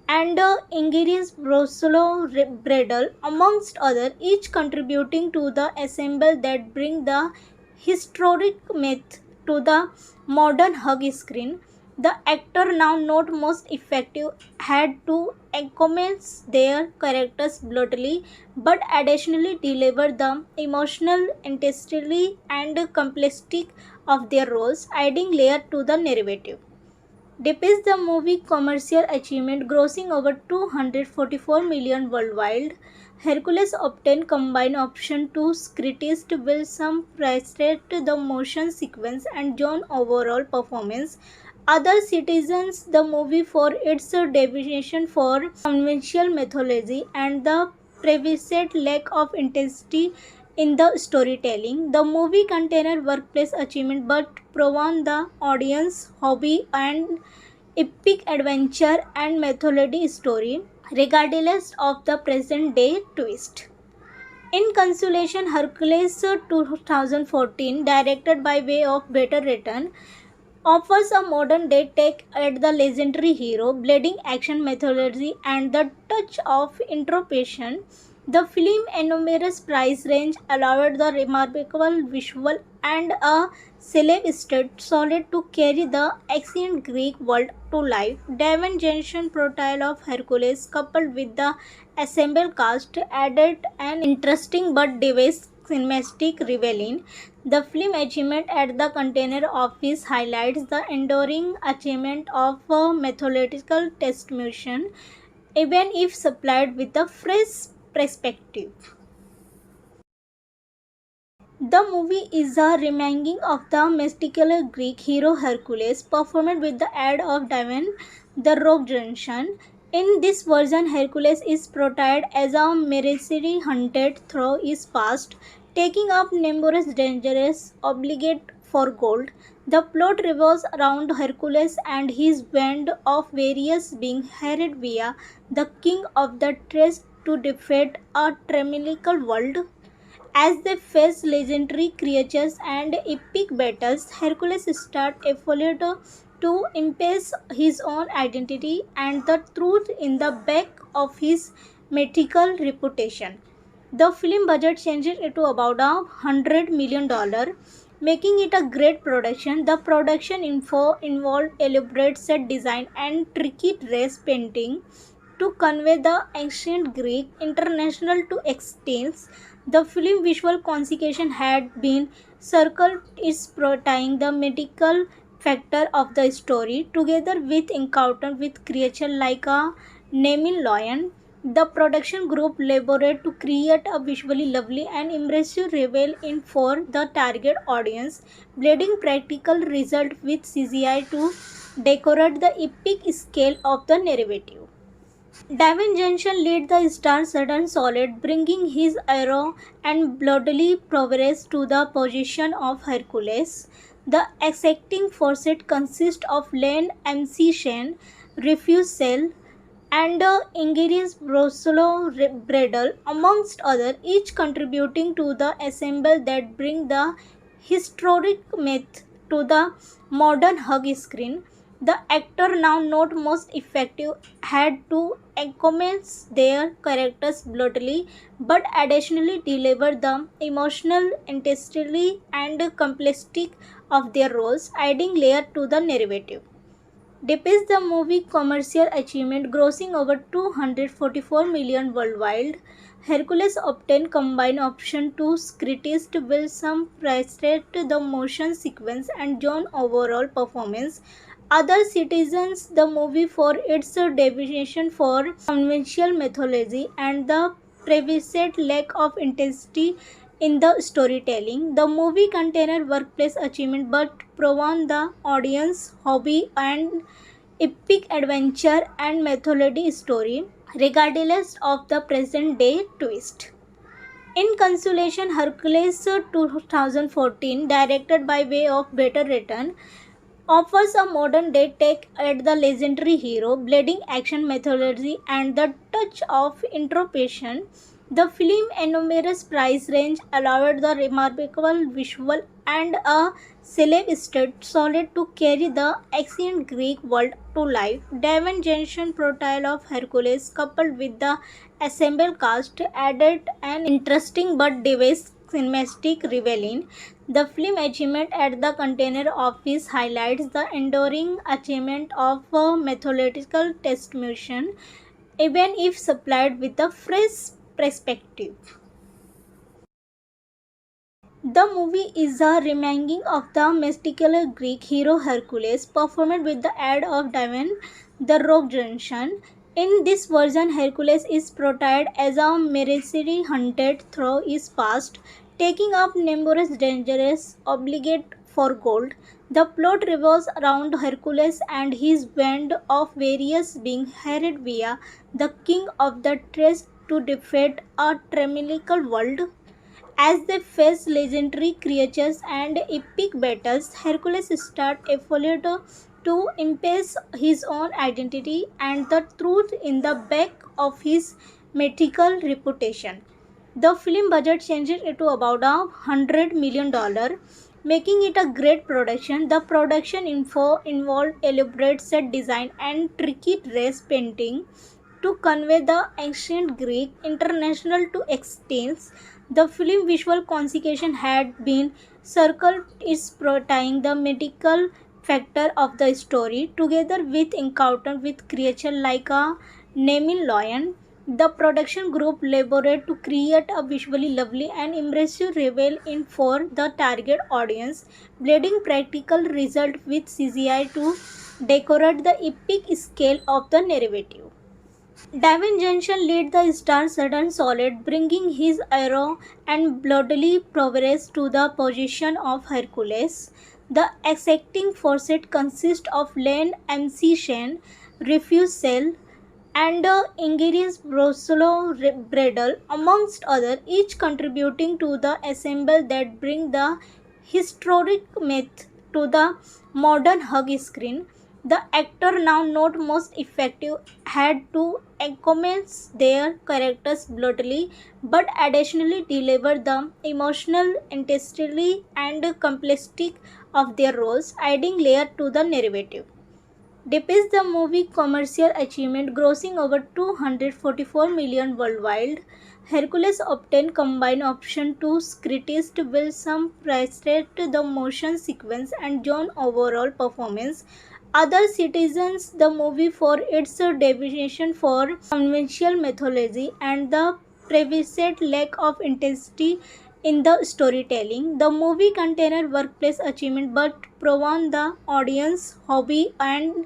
[SPEAKER 1] and Ingerius Brosolo Bredel, amongst others, each contributing to the ensemble that bring the historic myth to the modern hug screen. The actor, now not most effective, had to encompass their characters bluntly, but additionally deliver the emotional intensity and complexity of their roles, adding layer to the narrative. Despite the movie commercial achievement grossing over 244 million worldwide, Hercules obtained combined option to scriptist Wilson praised the motion sequence and John overall performance. Other citizens the movie for its deviation for conventional mythology and the previous lack of intensity in the storytelling. The movie contained workplace achievement but proven the audience hobby and epic adventure and mythology story regardless of the present day twist. In consolation, Hercules 2014, directed by way of better return, offers a modern day take at the legendary hero, bleeding action methodology, and the touch of introspection. The film enormous price range allowed the remarkable visual and a celeb solid to carry the ancient Greek world to life. Daven Jensen portrayal of Hercules coupled with the assembled cast added an interesting but devious cinematic revealing. The film achievement at the Container Office highlights the enduring achievement of a methodological test mission, even if supplied with a fresh perspective. The movie is a reminding of the mystical Greek hero Hercules, performed with the aid of Dwayne "The Rock" Johnson. In this version, Hercules is portrayed as a mercenary hunted through his past, taking up numerous dangerous obligate for gold. The plot revolves around Hercules and his band of various beings hired via the king of the Thrace to defeat a tyrannical world. As they face legendary creatures and epic battles, Hercules starts effort to impress his own identity and the truth in the back of his mythical reputation. The film budget changes it to about $100 million, making it a great production. The production info involved elaborate set design and tricky dress painting to convey the ancient Greek international to extents. The film visual consequence had been circled is portraying the medical factor of the story together with encounter with creature like a naming lion. The production group labored to create a visually lovely and immersive reveal in for the target audience, blending practical result with CGI to decorate the epic scale of the narrative. Davin Johnson led the star sudden solid, bringing his arrow and bloodily prowess to the position of Hercules. The exacting forces consist of Len MC Shen, Refuse Cell, and Ingerius Brosolo Bredel, amongst others, each contributing to the ensemble that bring the historic myth to the modern hug screen. The actor, now not most effective, had to encompass their characters bluntly, but additionally deliver the emotional intensity and complexity of their roles, adding layer to the narrative. Despite the movie commercial achievement grossing over 244 million worldwide, Hercules obtained combined option to criticized Wilson praised the motion sequence and John overall performance. Other citizens the movie for its deviation for conventional mythology and the previous lack of intensity in the storytelling. The movie contained workplace achievement but proven the audience hobby and epic adventure and mythology story regardless of the present day twist. In consolation, Hercules 2014, directed by way of better return, offers a modern day take at the legendary hero, bleeding action methodology, and the touch of introspection. The film enormous price range allowed the remarkable visual and a celeb solid to carry the ancient Greek world to life. Daven Jensen portrayal of Hercules coupled with the assembled cast added an interesting but devious cinematic revealing. The film achievement at the Container Office highlights the enduring achievement of a methodological test mission, even if supplied with a fresh perspective. The movie is a reminding of the mystical Greek hero Hercules, performed with the aid of Dwayne "The Rock" Johnson. In this version, Hercules is portrayed as a mercenary hunted through his past, taking up numerous dangerous obligate for gold. The plot revolves around Hercules and his band of various beings hired via the king of the Thrace to defeat a tyrannical world. As they face legendary creatures and epic battles, Hercules starts effort to impress his own identity and the truth in the back of his mythical reputation. The film budget changed it to about $100 million, making it a great production. The production info involved elaborate set design and tricky dress painting to convey the ancient Greek international to extents. The film visual consequence had been circled is portraying the medical factor of the story together with encounter with creature like a naming lion. The production group labored to create a visually lovely and immersive reveal in for the target audience, blending practical result with CGI to decorate the epic scale of the narrative. Dwayne Johnson led the star sudden solid, bringing his arrow and bloodily prowess to the position of Hercules. The acting force consists of Len MC Shen, Refuse Cell, and Ingerius Brosolo Bradle, amongst others, each contributing to the ensemble that bring the historic myth to the modern hug screen. The actor, now not most effective, had to encompass their characters bluntly, but additionally deliver the emotional intensity and complexity of their roles, adding layer to the narrative. Despite the movie commercial achievement grossing over 244 million worldwide, Hercules obtained combined option to criticized will some praised the motion sequence and John overall performance. Other citizens the movie for its deviation for conventional mythology and the previous lack of intensity in the storytelling. The movie contained workplace achievement but proven the audience hobby and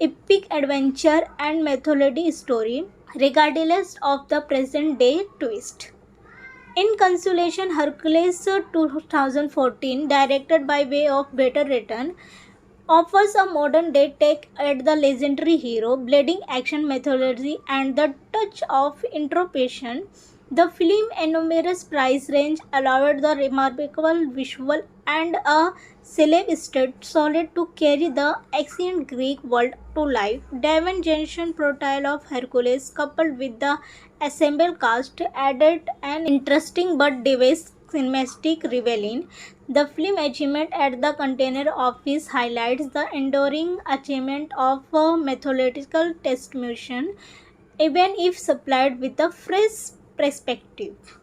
[SPEAKER 1] epic adventure and mythology story regardless of the present day twist. In consolation, Hercules 2014, directed by way of Better Return, offers a modern day take at the legendary hero, blending action mythology and the touch of introspection. The film enormous price range allowed the remarkable visual and a celeb solid to carry the ancient Greek world to life. Dwayne Johnson portrayal of Hercules coupled with the assembled cast added an interesting but devious cinematic revealing. The film achievement at the container office highlights the enduring achievement of a mythological testimonial, even if supplied with a fresh perspective.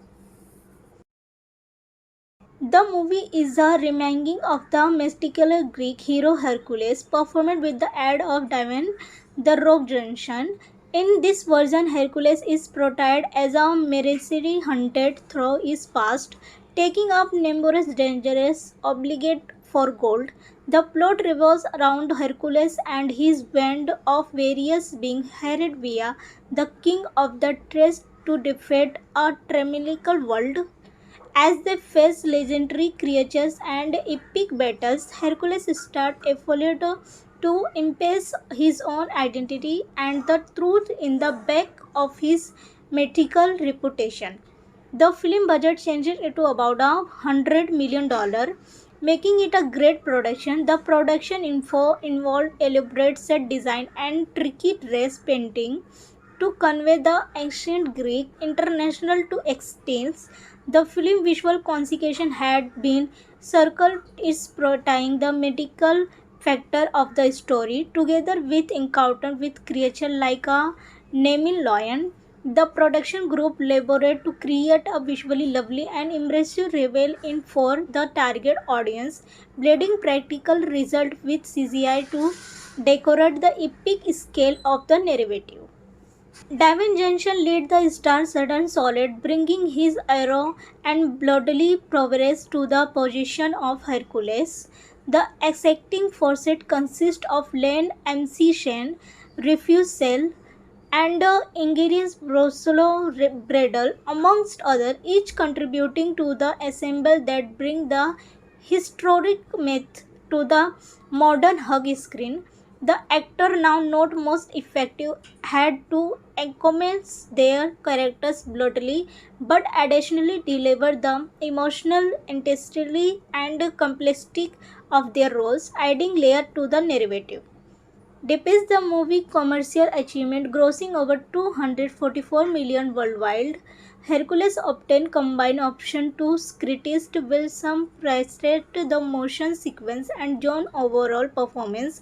[SPEAKER 1] The movie is a reminding of the mystical Greek hero Hercules, performed with the aid of Dwayne "The Rock" Johnson. In this version, Hercules is portrayed as a mercenary hunted through his past, taking up numerous dangerous obligate for gold. The plot revolves around Hercules and his band of various beings hired via the king of the Thrace to defeat a tyrannical world. As they face legendary creatures and epic battles, Hercules starts effort to impress his own identity and the truth in the back of his mythical reputation. The film budget changed it to about $100 million, making it a great production. The production info involved elaborate set design and tricky dress painting to convey the ancient Greek international to extents. The film visual consequence had been circled is portraying the medical factor of the story together with encounter with creature like a naming lion. The production group labored to create a visually lovely and immersive reveal in for the target audience, blending practical result with CGI to decorate the epic scale of the narrative. Dwayne Johnson led the star sudden solid, bringing his arrow and bloodily prowess to the position of Hercules. The acting force consists of Len MC Shen, Refuse Cell, and Ingerius Bradle, amongst others, each contributing to the ensemble that bring the historic myth to the modern hug screen. The actor, now not most effective, had to encompass their characters brutally, but additionally deliver the emotional intensity and complexity of their roles, adding layer to the narrative. Despite the movie commercial achievement grossing over 244 million worldwide, Hercules obtained combined option to criticized will some praised the motion sequence and John overall performance.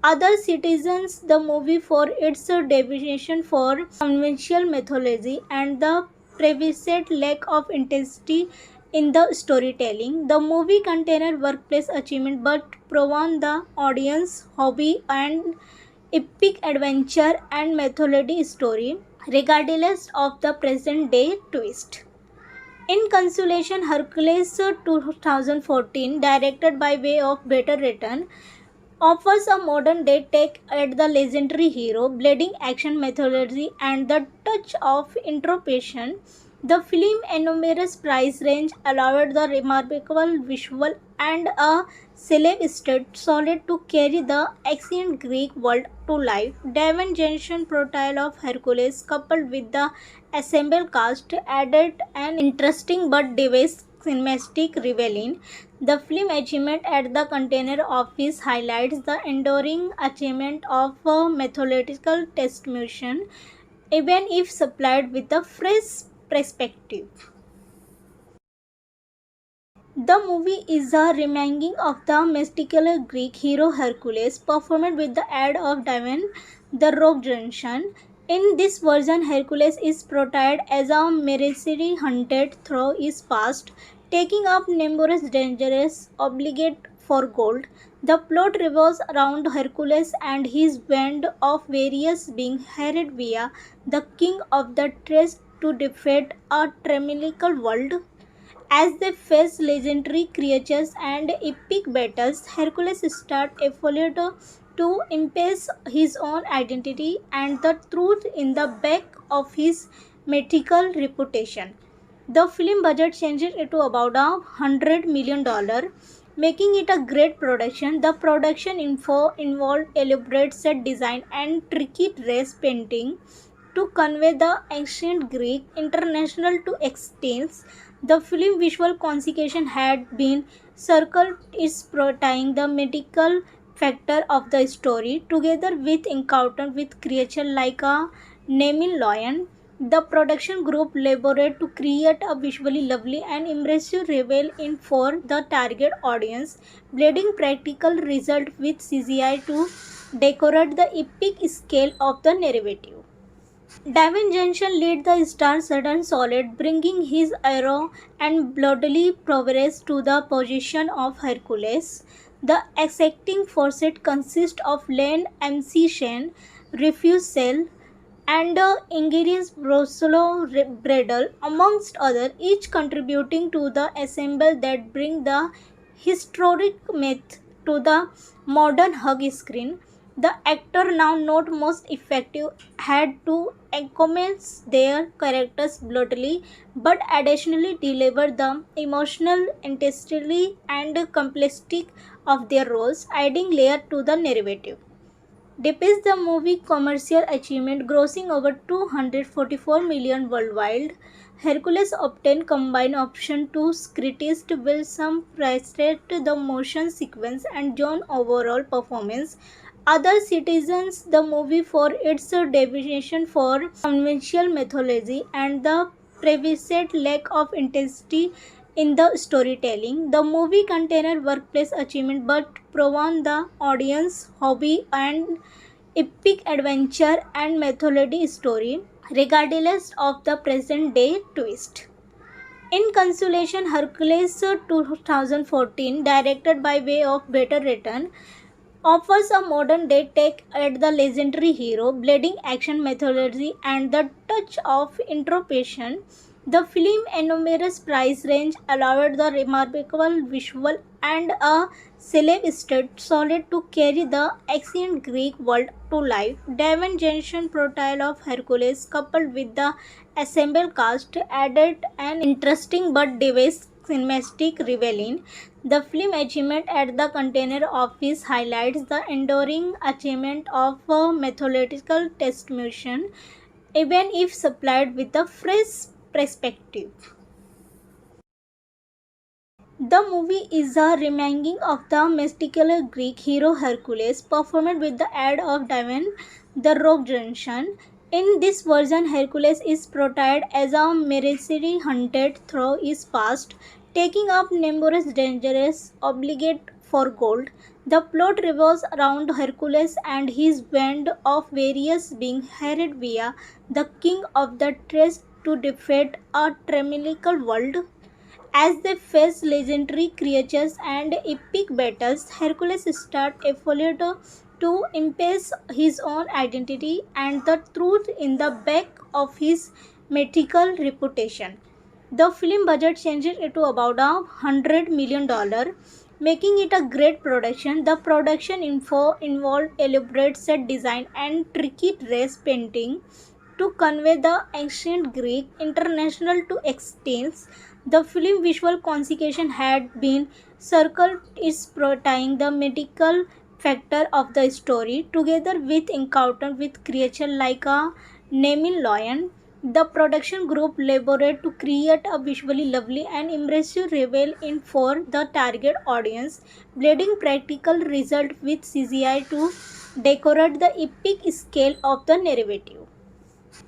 [SPEAKER 1] Other citizens the movie for its deviation for conventional mythology and the previous lack of intensity in the storytelling. The movie contained workplace achievement but proven the audience hobby and epic adventure and mythology story regardless of the present day twist. In consolation, Hercules 2014, directed by way of Better Written, offers a modern day take at the legendary hero, bleeding action methodology, and the touch of introspection. The film enormous price range allowed the remarkable visual and a celeb solid to carry the ancient Greek world to life. Daven Jensen portrayal of Hercules coupled with the assembled cast added an interesting but devious cinematic revealing. The film achievement at the Container Office highlights the enduring achievement of a methodological testimonial, even if supplied with a fresh perspective. The movie is a reminding of the mystical Greek hero Hercules, performed with the aid of Dwayne "The Rock" Johnson. In this version, Hercules is portrayed as a mercenary hunted through his past, taking up numerous dangerous obligate for gold. The plot revolves around Hercules and his band of various beings hired via the king of the Thrace to defeat a tyrannical world. As they face legendary creatures and epic battles, Hercules starts effort to impress his own identity and the truth in the back of his mythical reputation. The film budget changes it to about $100 million, making it a great production. The production info involved elaborate set design and tricky dress painting to convey the ancient Greek international to extents. The film visual consequence had been circled is portraying the medical factor of the story together with encounter with creature like a naming lion. The production group labored to create a visually lovely and immersive reveal in for the target audience, blending practical result with CGI to decorate the epic scale of the narrative. Davin Johnson led the star sudden solid, bringing his arrow and bloodily prowess to the position of Hercules. The exacting forces consist of Len MC Shen, Refuse Cell, and Ingerius Bradle, amongst others, each contributing to the ensemble that bring the historic myth to the modern hug screen. The actor, now not most effective, had to encompass their characters brutally, but additionally deliver the emotional intensity and complexity of their roles, adding layer to the narrative. Despite the movie commercial achievement grossing over 244 million worldwide, Hercules obtained combined option to criticized will some praised the motion sequence and John overall performance. Other citizens the movie for its deviation for conventional mythology and the previous lack of intensity in the storytelling. The movie contained workplace achievement but proven the audience hobby and epic adventure and mythology story regardless of the present day twist. In consolation, Hercules 2014, directed by way of Better Written, offers a modern day take at the legendary hero, bleeding action methodology, and the touch of introspection. The film enormous price range allowed the remarkable visual and a celeb state solid to carry the ancient Greek world to life. Daven Jensen portrayal of Hercules coupled with the assembled cast added an interesting but diverse cinematic revealing. The film achievement at the Container Office highlights the enduring achievement of a methodological test mission, even if supplied with a fresh perspective. The movie is a remake of the mystical Greek hero Hercules, performed with the aid of Dwayne "The Rock" Johnson. In this version, Hercules is portrayed as a mercenary hunted through his past, taking up numerous dangerous obligate for gold. The plot revolves around Hercules and his band of various beings hired via the king of the Thrace to defeat a tremendous world. As they face legendary creatures and epic battles, Hercules starts effort to impress his own identity and the truth in the back of his mythical reputation. The film budget changed it to about $100 million, making it a great production. The production info involved elaborate set design and tricky dress painting to convey the ancient Greek international to extents. The film visual consequence had been circled is portraying the medical factor of the story together with encounter with creature like a naming lion. The production group labored to create a visually lovely and immersive reveal in for the target audience, blending practical result with CGI to decorate the epic scale of the narrative.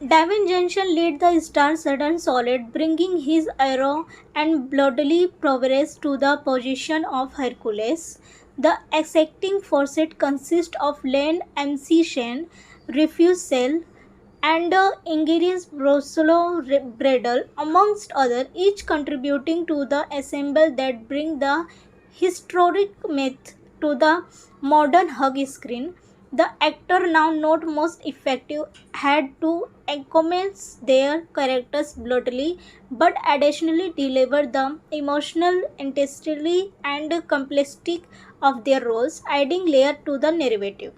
[SPEAKER 1] Daven Johnson led the star-studded solid, bringing his arrow and bloodily prowess to the position of Hercules. The acting forces consist of Len MC Shen, Refuse Cell, and Ingerius Brosolo Bredel, amongst others, each contributing to the ensemble that bring the historic myth to the modern hug screen. The actor, now not most effective, had to encompass their characters bluntly, but additionally deliver the emotional intensity and complexity of their roles, adding layer to the narrative.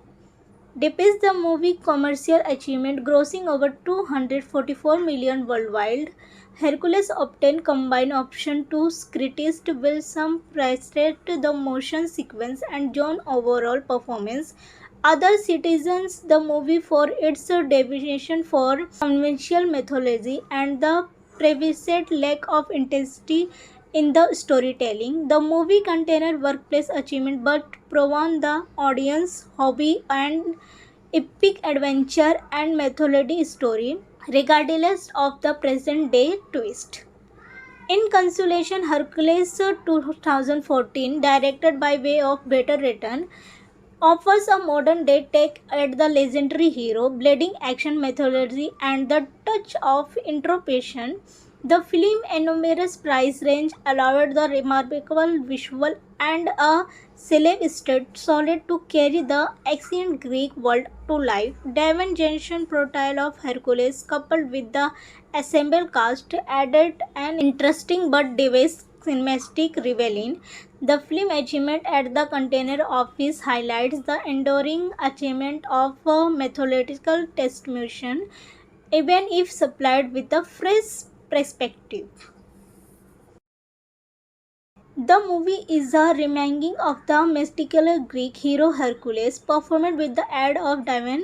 [SPEAKER 1] Despite the movie commercial achievement grossing over 244 million worldwide, Hercules obtained combined option to criticized will some praised the motion sequence and John overall performance. Other citizens the movie for its deviation for conventional mythology and the previous lack of intensity in the storytelling. The movie contained workplace achievement but proven the audience hobby and epic adventure and mythology story regardless of the present day twist. In consolation, Hercules 2014, directed by way of Better Return, offers a modern day take at the legendary hero, blending action methodology and the touch of introspection. The film enormous price range allowed the remarkable visual and a celeb state solid to carry the ancient Greek world to life. Daven Jensen portrayal of Hercules coupled with the assembled cast added an interesting but diverse cinematic revealing. The film achievement at the Container Office highlights the enduring achievement of a methodological test mission, even if supplied with a fresh perspective. The movie is a remake of the mystical Greek hero Hercules, performed with the aid of Dwayne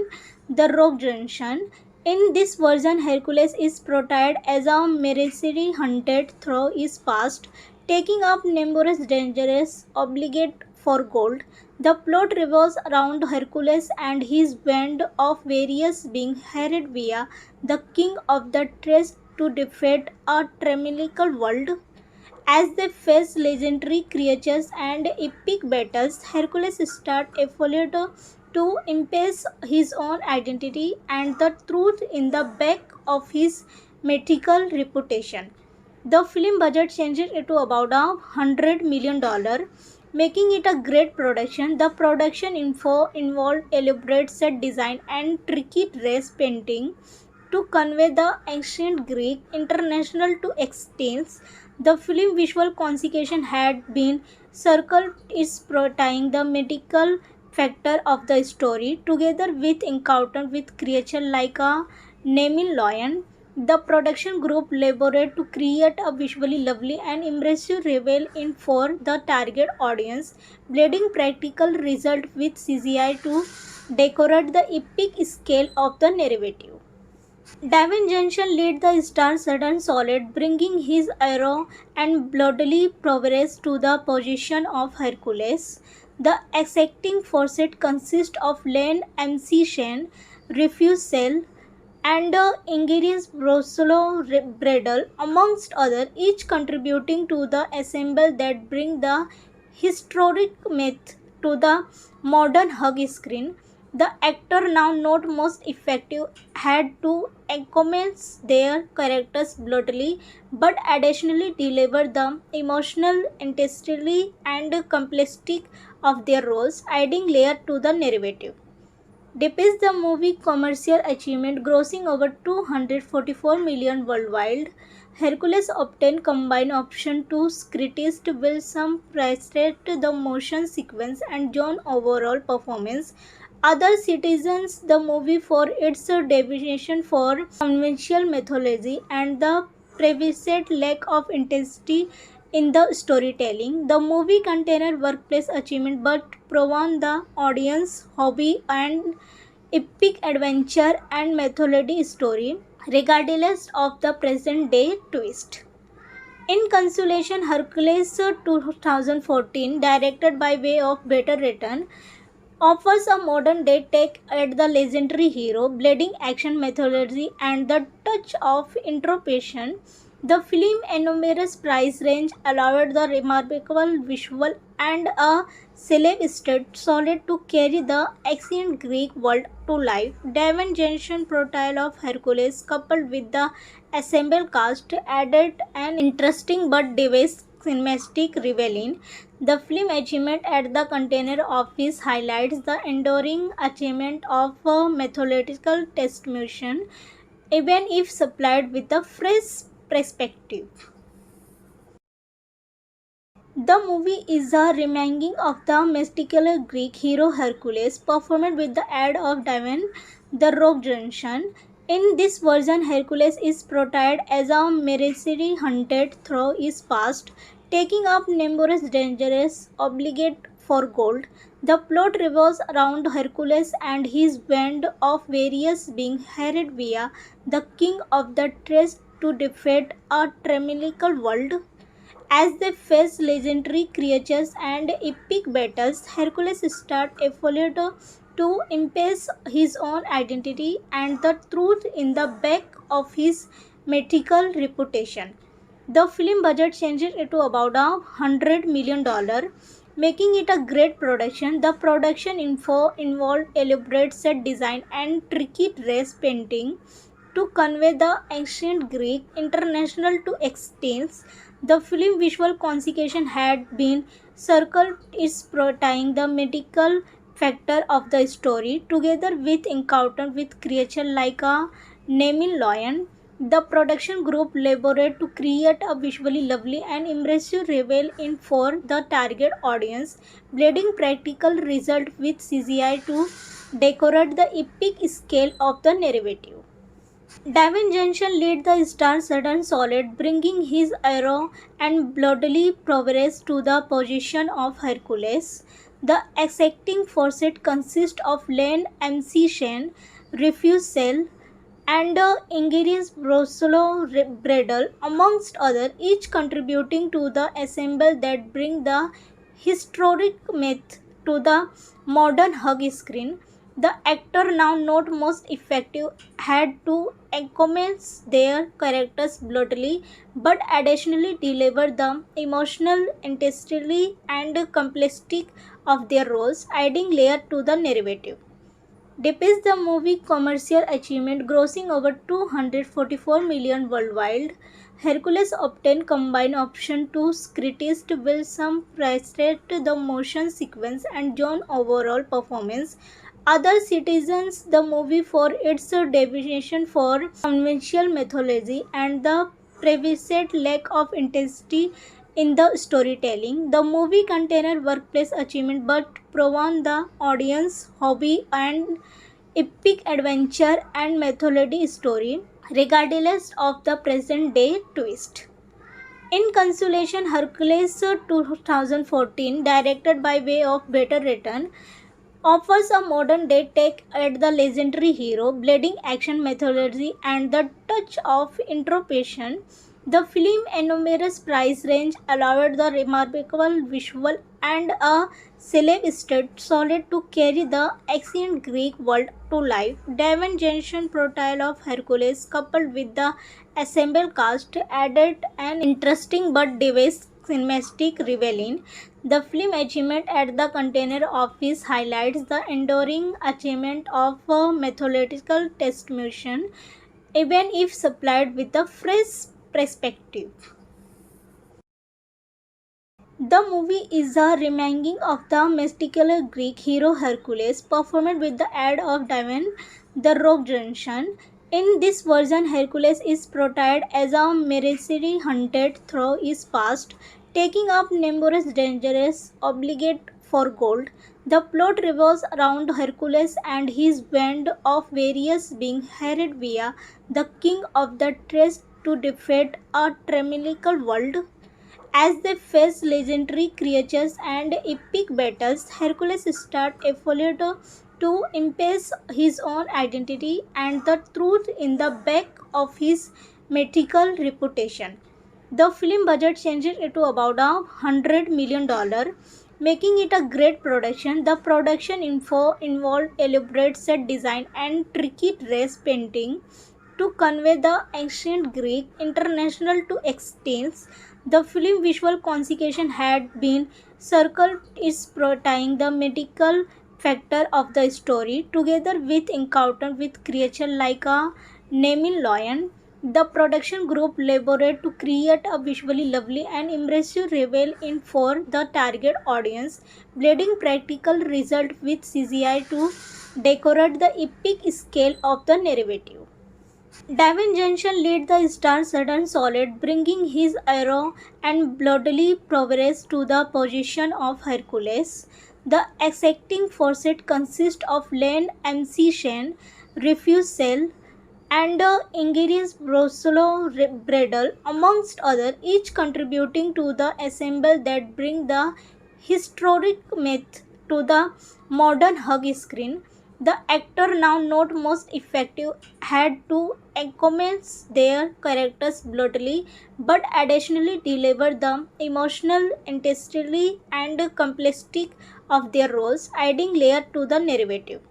[SPEAKER 1] "The Rock" Johnson. In this version, Hercules is portrayed as a mercenary hunted through his past, taking up numerous dangerous obligate for gold. The plot revolves around Hercules and his band of various beings hired via the king of the Thrace to defeat a tremendous world. As they face legendary creatures and epic battles, Hercules starts effort to impress his own identity and the truth in the back of his mythical reputation. The film budget changed it to about $100 million, making it a great production. The production info involved elaborate set design and tricky dress painting to convey the ancient Greek international to extents. The film visual consequence had been circled is providing the medical factor of the story together with encounter with creature like a naming lion. The production group labored to create a visually lovely and immersive reveal in for the target audience, blending practical result with CGI to decorate the epic scale of the narrative. Dwayne Johnson led the star-studded solid, bringing his arrow and bloodily prowess to the position of Hercules. The exacting forces consist of Len MC Shen, Refuse Cell, and Ingerius Brosolo Bredel, amongst others, each contributing to the ensemble that bring the historic myth to the modern hug screen. The actor, now not most effective, had to encompass their characters brutally, but additionally deliver the emotional intensity and complexity of their roles, adding layer to the narrative. Despite the movie commercial achievement grossing over 244 million worldwide, Hercules obtained combined option to criticized will some praised the motion sequence and John overall performance. Other citizens the movie for its deviation for conventional mythology and the previous lack of intensity in the storytelling. The movie contained workplace achievement but proven the audience hobby and epic adventure and mythology story regardless of the present day twist. In consolation, Hercules 2014, directed by way of Better Return, offers a modern day take at the legendary hero, blending action mythology and the touch of introspection. The film enormous price range allowed the remarkable visual and a celeb solid to carry the ancient Greek world to life. Dwayne Johnson portrayal of Hercules coupled with the assembled cast added an interesting but diverse cinematic revealing. The film achievement at the container office highlights the enduring achievement of a mythological testimonial, even if supplied with a fresh perspective. The movie is a reminding of the mystical Greek hero Hercules, performed with the aid of Dwayne "The Rock" Johnson. In this version, Hercules is portrayed as a mercenary hunted through his past, taking up numerous dangerous obligate for gold. The plot revolves around Hercules and his band of various beings hired via the king of the Thrace to defeat a tremendous world. As they face legendary creatures and epic battles, Hercules starts effort to impress his own identity and the truth in the back of his mythical reputation. The film budget changed it to about $100 million, making it a great production. The production info involved elaborate set design and tricky dress painting to convey the ancient Greek international to extents. The film visual consequence had been circled is providing the medical factor of the story together with encounter with creature like a naming lion. The production group labored to create a visually lovely and immersive reveal in for the target audience, blending practical result with CGI to decorate the epic scale of the narrative. Dwayne Johnson led the star-studded solid, bringing his arrow and bloodily prowess to the position of Hercules. The exacting forces consist of Len MC Shen, Refuse Cell, and Ingerius Brosolo Bredel, amongst others, each contributing to the ensemble that bring the historic myth to the modern hug screen. The actor, now not most effective, had to encompass their characters brutally, but additionally deliver the emotional intensity and complexity of their roles, adding layer to the narrative. Despite the movie commercial achievement grossing over 244 million worldwide, Hercules obtained combined option to criticized will some praised the motion sequence and John overall performance. other citizens the movie for its deviation for conventional mythology and the previous lack of intensity in the storytelling. The movie contained workplace achievement but proven the audience hobby and epic adventure and mythology story regardless of the present day twist. In Consolation Hercules 2014, directed by way of better return, offers a modern day take at the legendary hero, bleeding action methodology, and the touch of introspection. The film enormous price range allowed the remarkable visual and a celeb state solid to carry the ancient Greek world to life. Daven Jensen portrayal of Hercules coupled with the assembled cast added an interesting but devious cinematic revealing. The film achievement at the Container Office highlights the enduring achievement of a methodological test mission, even if supplied with a fresh perspective. The movie is a remake of the mystical Greek hero Hercules, performed with the aid of Dwayne "The Rock" Johnson. In this version, Hercules is portrayed as a mercenary hunted through his past, taking up numerous dangerous obligate for gold. The plot revolves around Hercules and his band of various beings hired via the king of the Thrace to defeat a tyrannical world. As they face legendary creatures and epic battles, Hercules starts effort to impress his own identity and the truth in the back of his mythical reputation. The film budget changes it to about $100 million, making it a great production. The production info involved elaborate set design and tricky dress painting to convey the ancient Greek international to extents. The film visual consequence had been circled is portraying the medical factor of the story together with encounter with creature like a naming lion. The production group labored to create a visually lovely and immersive reveal in for the target audience, blending practical result with CGI to decorate the epic scale of the narrative. Daven Johnson led the star-studded solid, bringing his arrow and bloodily prowess to the position of Hercules. The acting forces consist of Len MC Shen, Refuse Cell, and Ingerius Brosolo Bredel, amongst others, each contributing to the ensemble that bring the historic myth to the modern hug screen. The actor, now not most effective, had to encompass their characters bluntly, but additionally deliver the emotional intensity and complexity of their roles, adding layer to the narrative.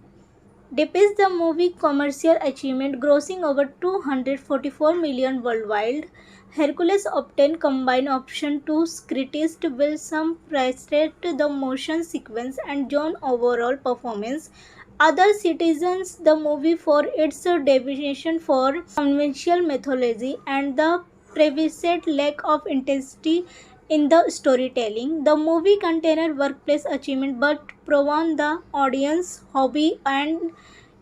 [SPEAKER 1] Despite the movie commercial achievement grossing over 244 million worldwide, Hercules obtained combined option to criticized will some praised the motion sequence and John overall performance. Other citizens the movie for its deviation for conventional mythology and the previous lack of intensity in the storytelling. The movie contained workplace achievement but proven the audience hobby and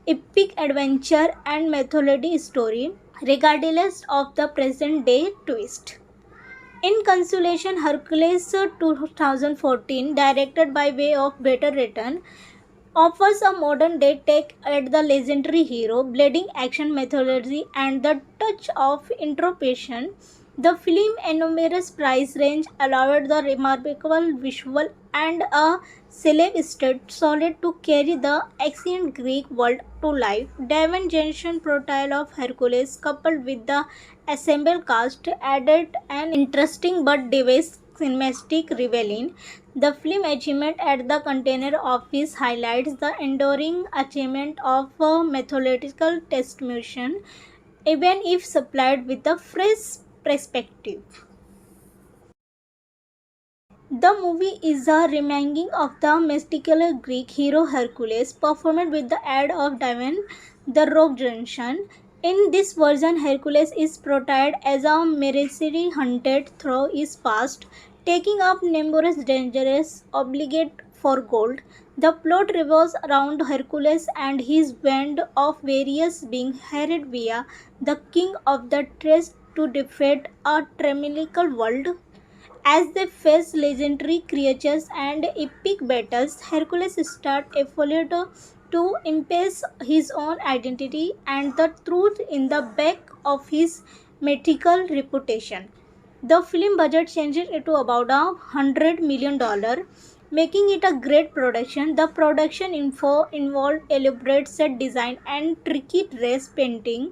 [SPEAKER 1] epic adventure and mythology story regardless of the present day twist. In Consolation Hercules 2014, directed by way of better return, offers a modern day take at the legendary hero, bleeding action methodology, and the touch of introspection. The film enormous price range allowed the remarkable visual and a celeb state solid to carry the ancient Greek world to life. Daven Jensen portrayal of Hercules coupled with the assembled cast added an interesting but devious cinematic revealing. The film achievement at the Container Office highlights the enduring achievement of a methodological test mission, even if supplied with a fresh perspective. The movie is a remake of the mystical Greek hero Hercules, performed with the aid of Dwayne "The Rock" Johnson. In this version, Hercules is portrayed as a mercenary hunted through his past, taking up numerous dangerous obligate for gold. The plot revolves around Hercules and his band of various beings hired via the king of the Thrace to defeat a tremendous world. As they face legendary creatures and epic battles, Hercules starts effort to impress his own identity and the truth in the back of his mythical reputation. The film budget changed it to about $100 million, making it a great production. The production info involved elaborate set design and tricky dress painting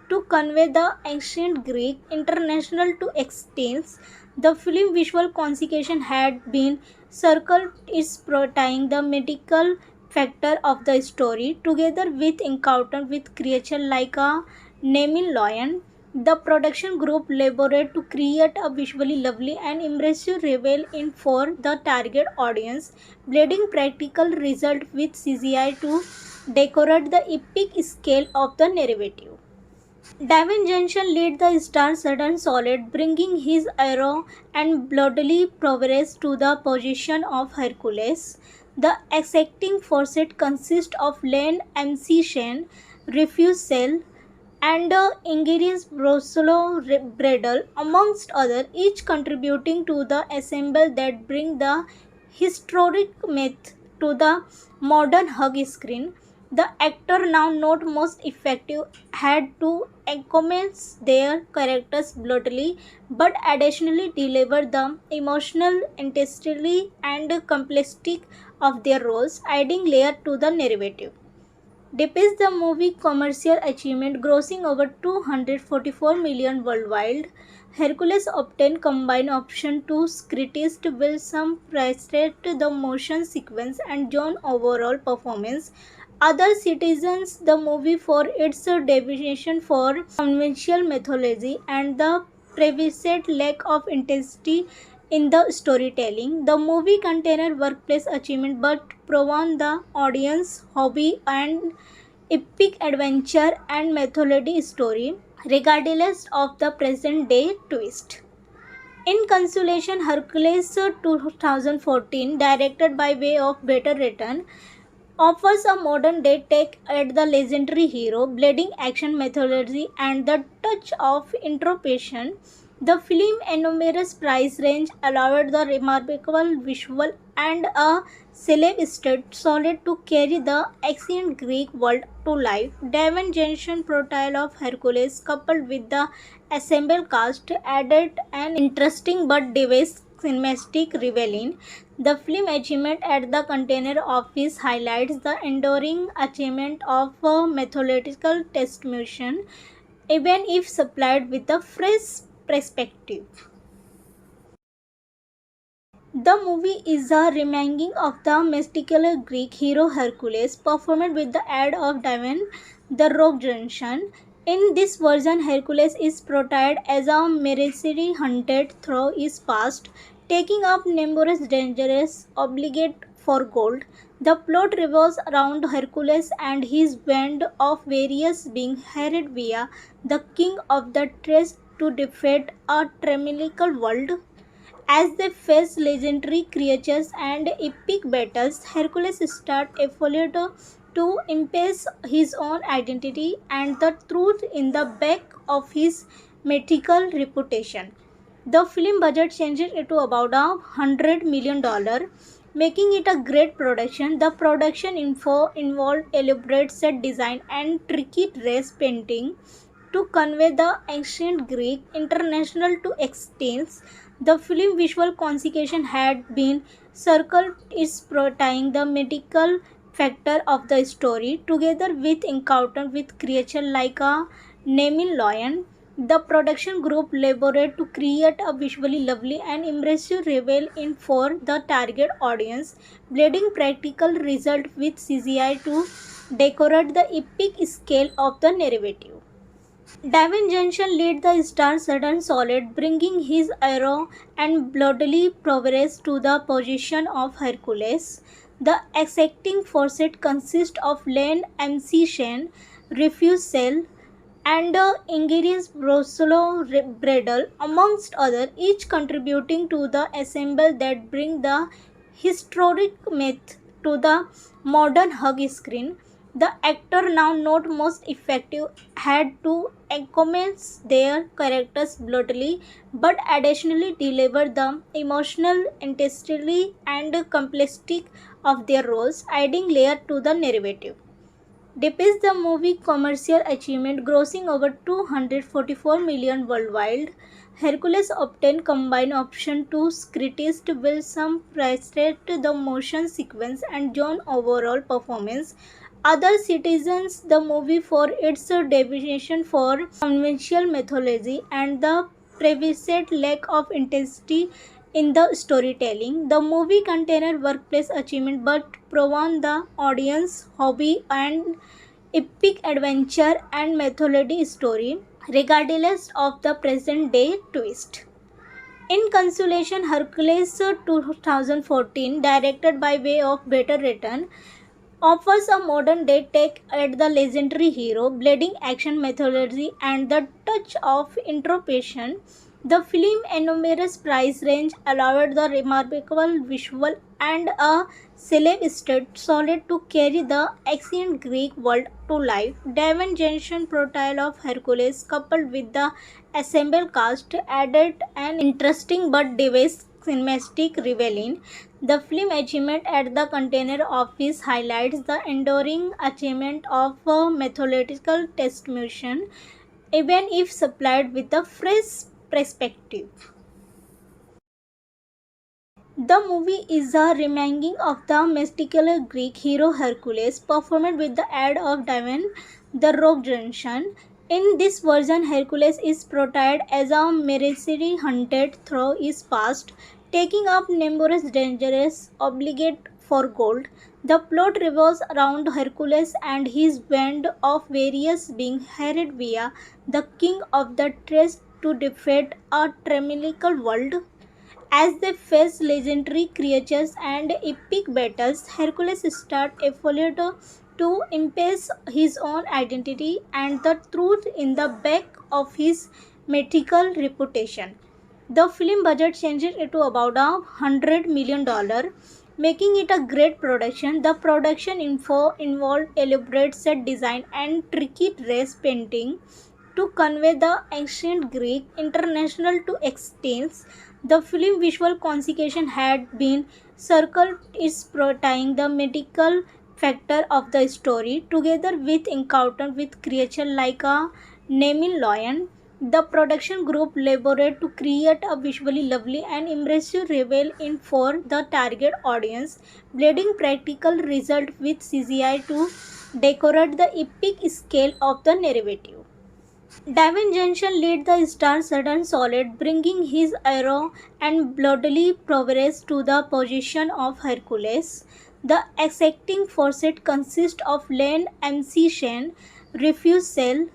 [SPEAKER 1] to convey the ancient Greek international to extents. The film visual consequence had been circled is providing the medical factor of the story together with encounter with creature like a naming lion. The production group labored to create a visually lovely and immersive reveal in for the target audience, blending practical result with CGI to decorate the epic scale of the narrative. Dwayne Johnson led the star-studded solid, bringing his arrow and bloodily prowess to the position of Hercules. The exacting forces consist of Len MC Shen, Refuse Cell, and Ingerius Brosolo Bredel, amongst others, each contributing to the ensemble that bring the historic myth to the modern hug screen. The actor, now not most effective, had to encompass their characters brutally, but additionally deliver the emotional intensity and complexity of their roles, adding layer to the narrative. Despite the movie commercial achievement grossing over 244 million worldwide, Hercules obtained combined option to critics will some praised the motion sequence and John overall performance. Other citizens the movie for its deviation for conventional mythology and the previous lack of intensity in the storytelling. The movie contained workplace achievement but proven the audience hobby and epic adventure and mythology story regardless of the present day twist. In consolation, Hercules 2014, directed by way of Better Written, offers a modern day take at the legendary hero, blending action mythology and the touch of introspection. The film enormous price range allowed the remarkable visual and a celeb state solid to carry the ancient Greek world to life. Dwayne Johnson portrayal of Hercules coupled with the assembled cast added an interesting but diverse cinematic revealing. The film achievement at the Container Office highlights the enduring achievement of a mythological testimonial, even if supplied with a fresh perspective. The movie is a reminding of the mystical Greek hero Hercules, performed with the aid of Dwayne "The Rock" Johnson. In this version, Hercules is portrayed as a mercenary hunted through his past, taking up numerous dangerous obligate for gold. The plot revolves around Hercules and his band of various beings hired via the king of the Thrace to defeat a tremendous world. As they face legendary creatures and epic battles, Hercules starts effort to impress his own identity and the truth in the back of his mythical reputation. The film budget changed it to about $100 million, making it a great production. The production info involved elaborate set design and tricky dress painting to convey the ancient Greek international to extents. The film visual consequence had been circled is providing the medical factor of the story together with encounter with creature like a naming lion. The production group labored to create a visually lovely and immersive reveal in for the target audience, blending practical result with CGI to decorate the epic scale of the narrative. Dwayne Johnson led the star-studded solid, bringing his arrow and bloodily prowess to the position of Hercules. The exacting forces consist of Len MC Shen, Refuse Cell, and Ingerius Brosolo Bredel, amongst others, each contributing to the ensemble that bring the historic myth to the modern hug screen. The actor, now not most effective, had to encompass their characters brutally, but additionally deliver the emotional intensity and complexity of their roles, adding layer to the narrative. Despite the movie commercial achievement grossing over 244 million worldwide, Hercules obtained combined option to critics will some praised the motion sequence and John overall performance. Other citizens the movie for its deviation for conventional mythology and the previous lack of intensity in the storytelling. The movie contained workplace achievement but proven the audience hobby and epic adventure and mythology story regardless of the present day twist. In consolation, Hercules 2014, directed by way of better return, offers a modern day take at the legendary hero, bleeding action methodology, and the touch of introspection. The film enormous price range allowed the remarkable visual and a celeb state solid to carry the ancient Greek world to life. Daven Jensen portrayal of Hercules coupled with the assembled cast added an interesting but diverse cinematic revealing. The film achievement at the Container Office highlights the enduring achievement of a methodological test mission, even if supplied with a fresh perspective. The movie is a remake of the mystical Greek hero Hercules, performed with the aid of Dwayne "The Rock" Johnson. In this version, Hercules is portrayed as a mercenary hunted through his past, taking up numerous dangerous obligate for gold. The plot revolves around Hercules and his band of various beings hired via the king of the Thrace to defeat a tyrannical world. As they face legendary creatures and epic battles, Hercules starts effort to impress his own identity and the truth in the back of his mythical reputation. The film budget changes it to about $100 million, making it a great production. The production info involved elaborate set design and tricky dress painting to convey the ancient Greek international to extents. The film visual consequence had been circled is portraying the medical factor of the story together with encounter with creature like a naming lion. The production group labored to create a visually lovely and immersive reveal in for the target audience, blending practical result with CGI to decorate the epic scale of the narrative. Daven Johnson led the star-studded solid, bringing his arrow and bloodily prowess to the position of Hercules. The acting forces consist of Len MC Shen, Refuse Cell,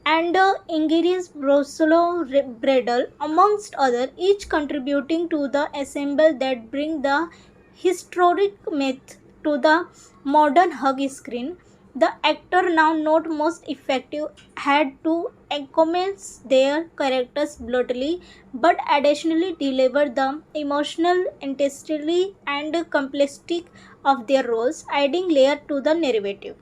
[SPEAKER 1] and Ingerius Brosolo Bradle, amongst others, each contributing to the ensemble that bring the historic myth to the modern hug screen. The actor, now not most effective, had to encompass their characters brutally, but additionally deliver the emotional intensity and complexity of their roles, adding layer to the narrative.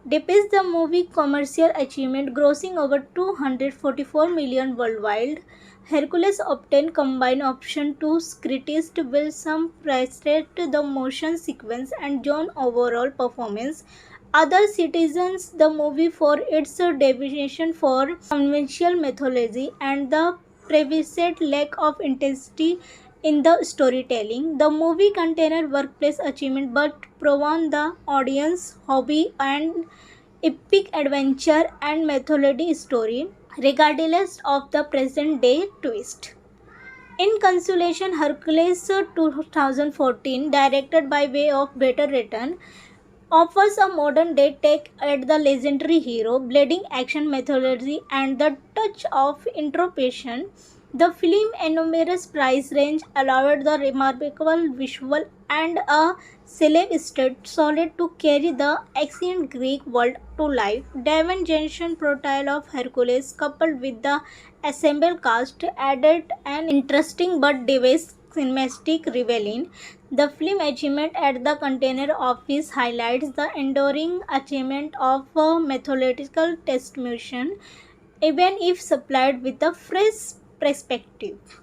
[SPEAKER 1] Despite the movie commercial achievement grossing over 244 million worldwide, Hercules obtained combined option to critics will some praised the motion sequence and John overall performance. Other citizens the movie for its deviation for conventional mythology and the previous lack of intensity in the storytelling. The movie contained workplace achievement but proven the audience hobby and epic adventure and mythology story regardless of the present day twist. In consolation, Hercules 2014, directed by way of better return, offers a modern day take at the legendary hero, bleeding action methodology, and the touch of introspection. The film enormous price range allowed the remarkable visual and a celeb state solid to carry the ancient Greek world to life. Daven Jensen portrayal of Hercules coupled with the assembled cast added an interesting but diverse cinematic revealing. The film achievement at the container office highlights the enduring achievement of a methodological distribution, even if supplied with a fresh perspective.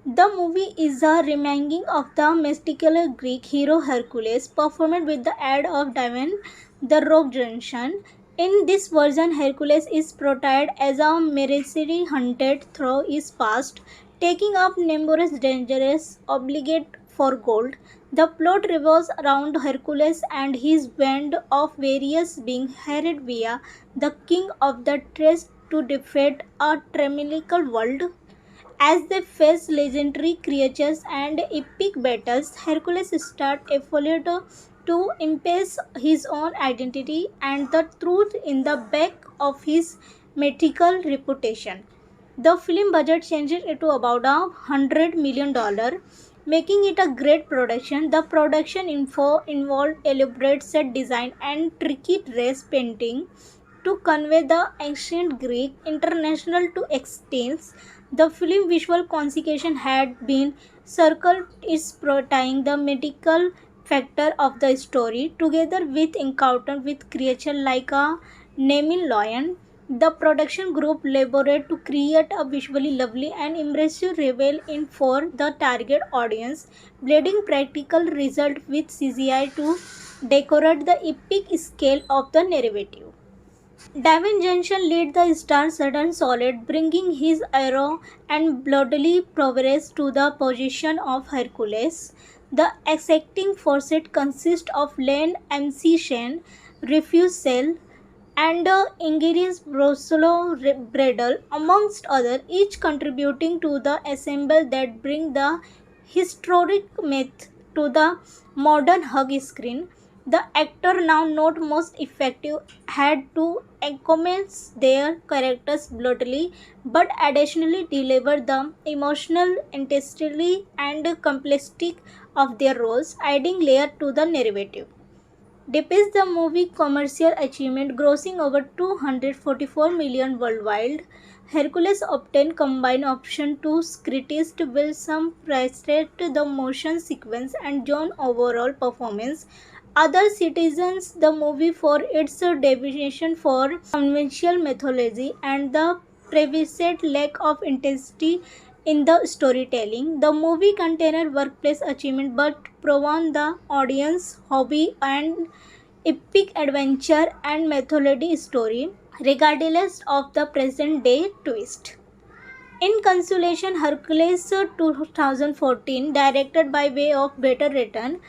[SPEAKER 1] The movie is a reminding of the mystical Greek hero Hercules, performed with the aid of Dwayne "The Rock" Johnson. In this version, Hercules is portrayed as a mercenary hunted through his past, taking up numerous dangerous obligate for gold. The plot revolves around Hercules and his band of various beings hired via the king of the Thrace to defeat a tyrannical world. As they face legendary creatures and epic battles, Hercules starts effort to impress his own identity and the truth in the back of his mythical reputation. The film budget changes it to about $100 million, making it a great production. The production info involved elaborate set design and tricky dress painting to convey the ancient Greek international to extents. The film visual consequence had been circled is portraying the medical factor of the story together with encounter with creature like a naming lion. The production group labored to create a visually lovely and immersive reveal in for the target audience, blending practical result with CGI to decorate the epic scale of the narrative. Dwayne Johnson led the star Sudden Solid, bringing his arrow and bloodily prowess to the position of Hercules. The acting forces consist of Len MC Shane, Refuse Cell, and Ingridis Brosolo Bradle, amongst others, each contributing to the ensemble that bring the historic myth to the modern hug screen. The actor, now not most effective, had to encompass their characters brutally, but additionally deliver the emotional intensity and complexity of their roles, adding layer to the narrative. Despite the movie commercial achievement grossing over 244 million worldwide, Hercules obtained combined option to critics Wilson praised the motion sequence and John overall performance. Other citizens the movie for its deviation for conventional mythology and the previous lack of intensity in the storytelling. The movie contained workplace achievement but proven the audience hobby and epic adventure and mythology story regardless of the present day twist. In consolation, Hercules 2014, directed by way of Better Written,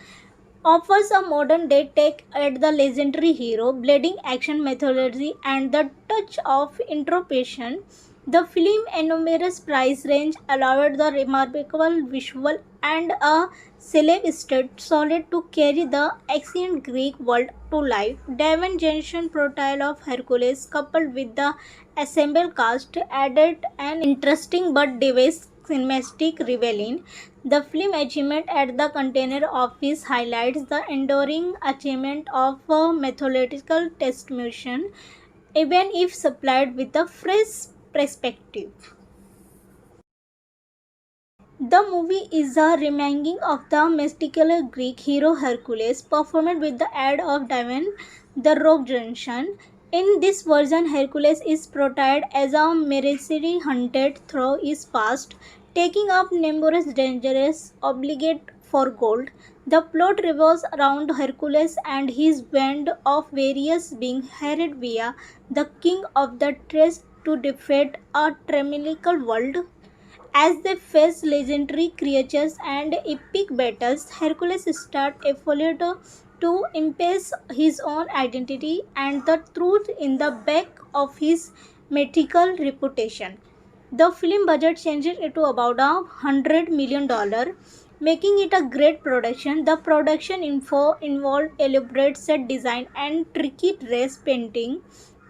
[SPEAKER 1] offers a modern day take at the legendary hero, blending action methodology and the touch of introspection. The film enormous price range allowed the remarkable visual and a celeb solid to carry the ancient Greek world to life. Dwayne Johnson portrayal of Hercules coupled with the assembled cast added an interesting but diverse cinematic revealing. The film achievement at the container office highlights the enduring achievement of a methodological distribution, even if supplied with a fresh perspective. The movie is a reminding of the mystical Greek hero Hercules, performed with the aid of Dwayne "The Rock" Johnson. In this version, Hercules is portrayed as a mercenary hunted through his past, taking up numerous dangerous obligate for gold. The plot revolves around Hercules and his band of various beings hired via the king of the Thrace to defeat a tyrannical world. As they face legendary creatures and epic battles, Hercules starts effort to impress his own identity and the truth in the back of his mythical reputation. The film budget changes it to about $100 million, making it a great production. The production info involved elaborate set design and tricky dress painting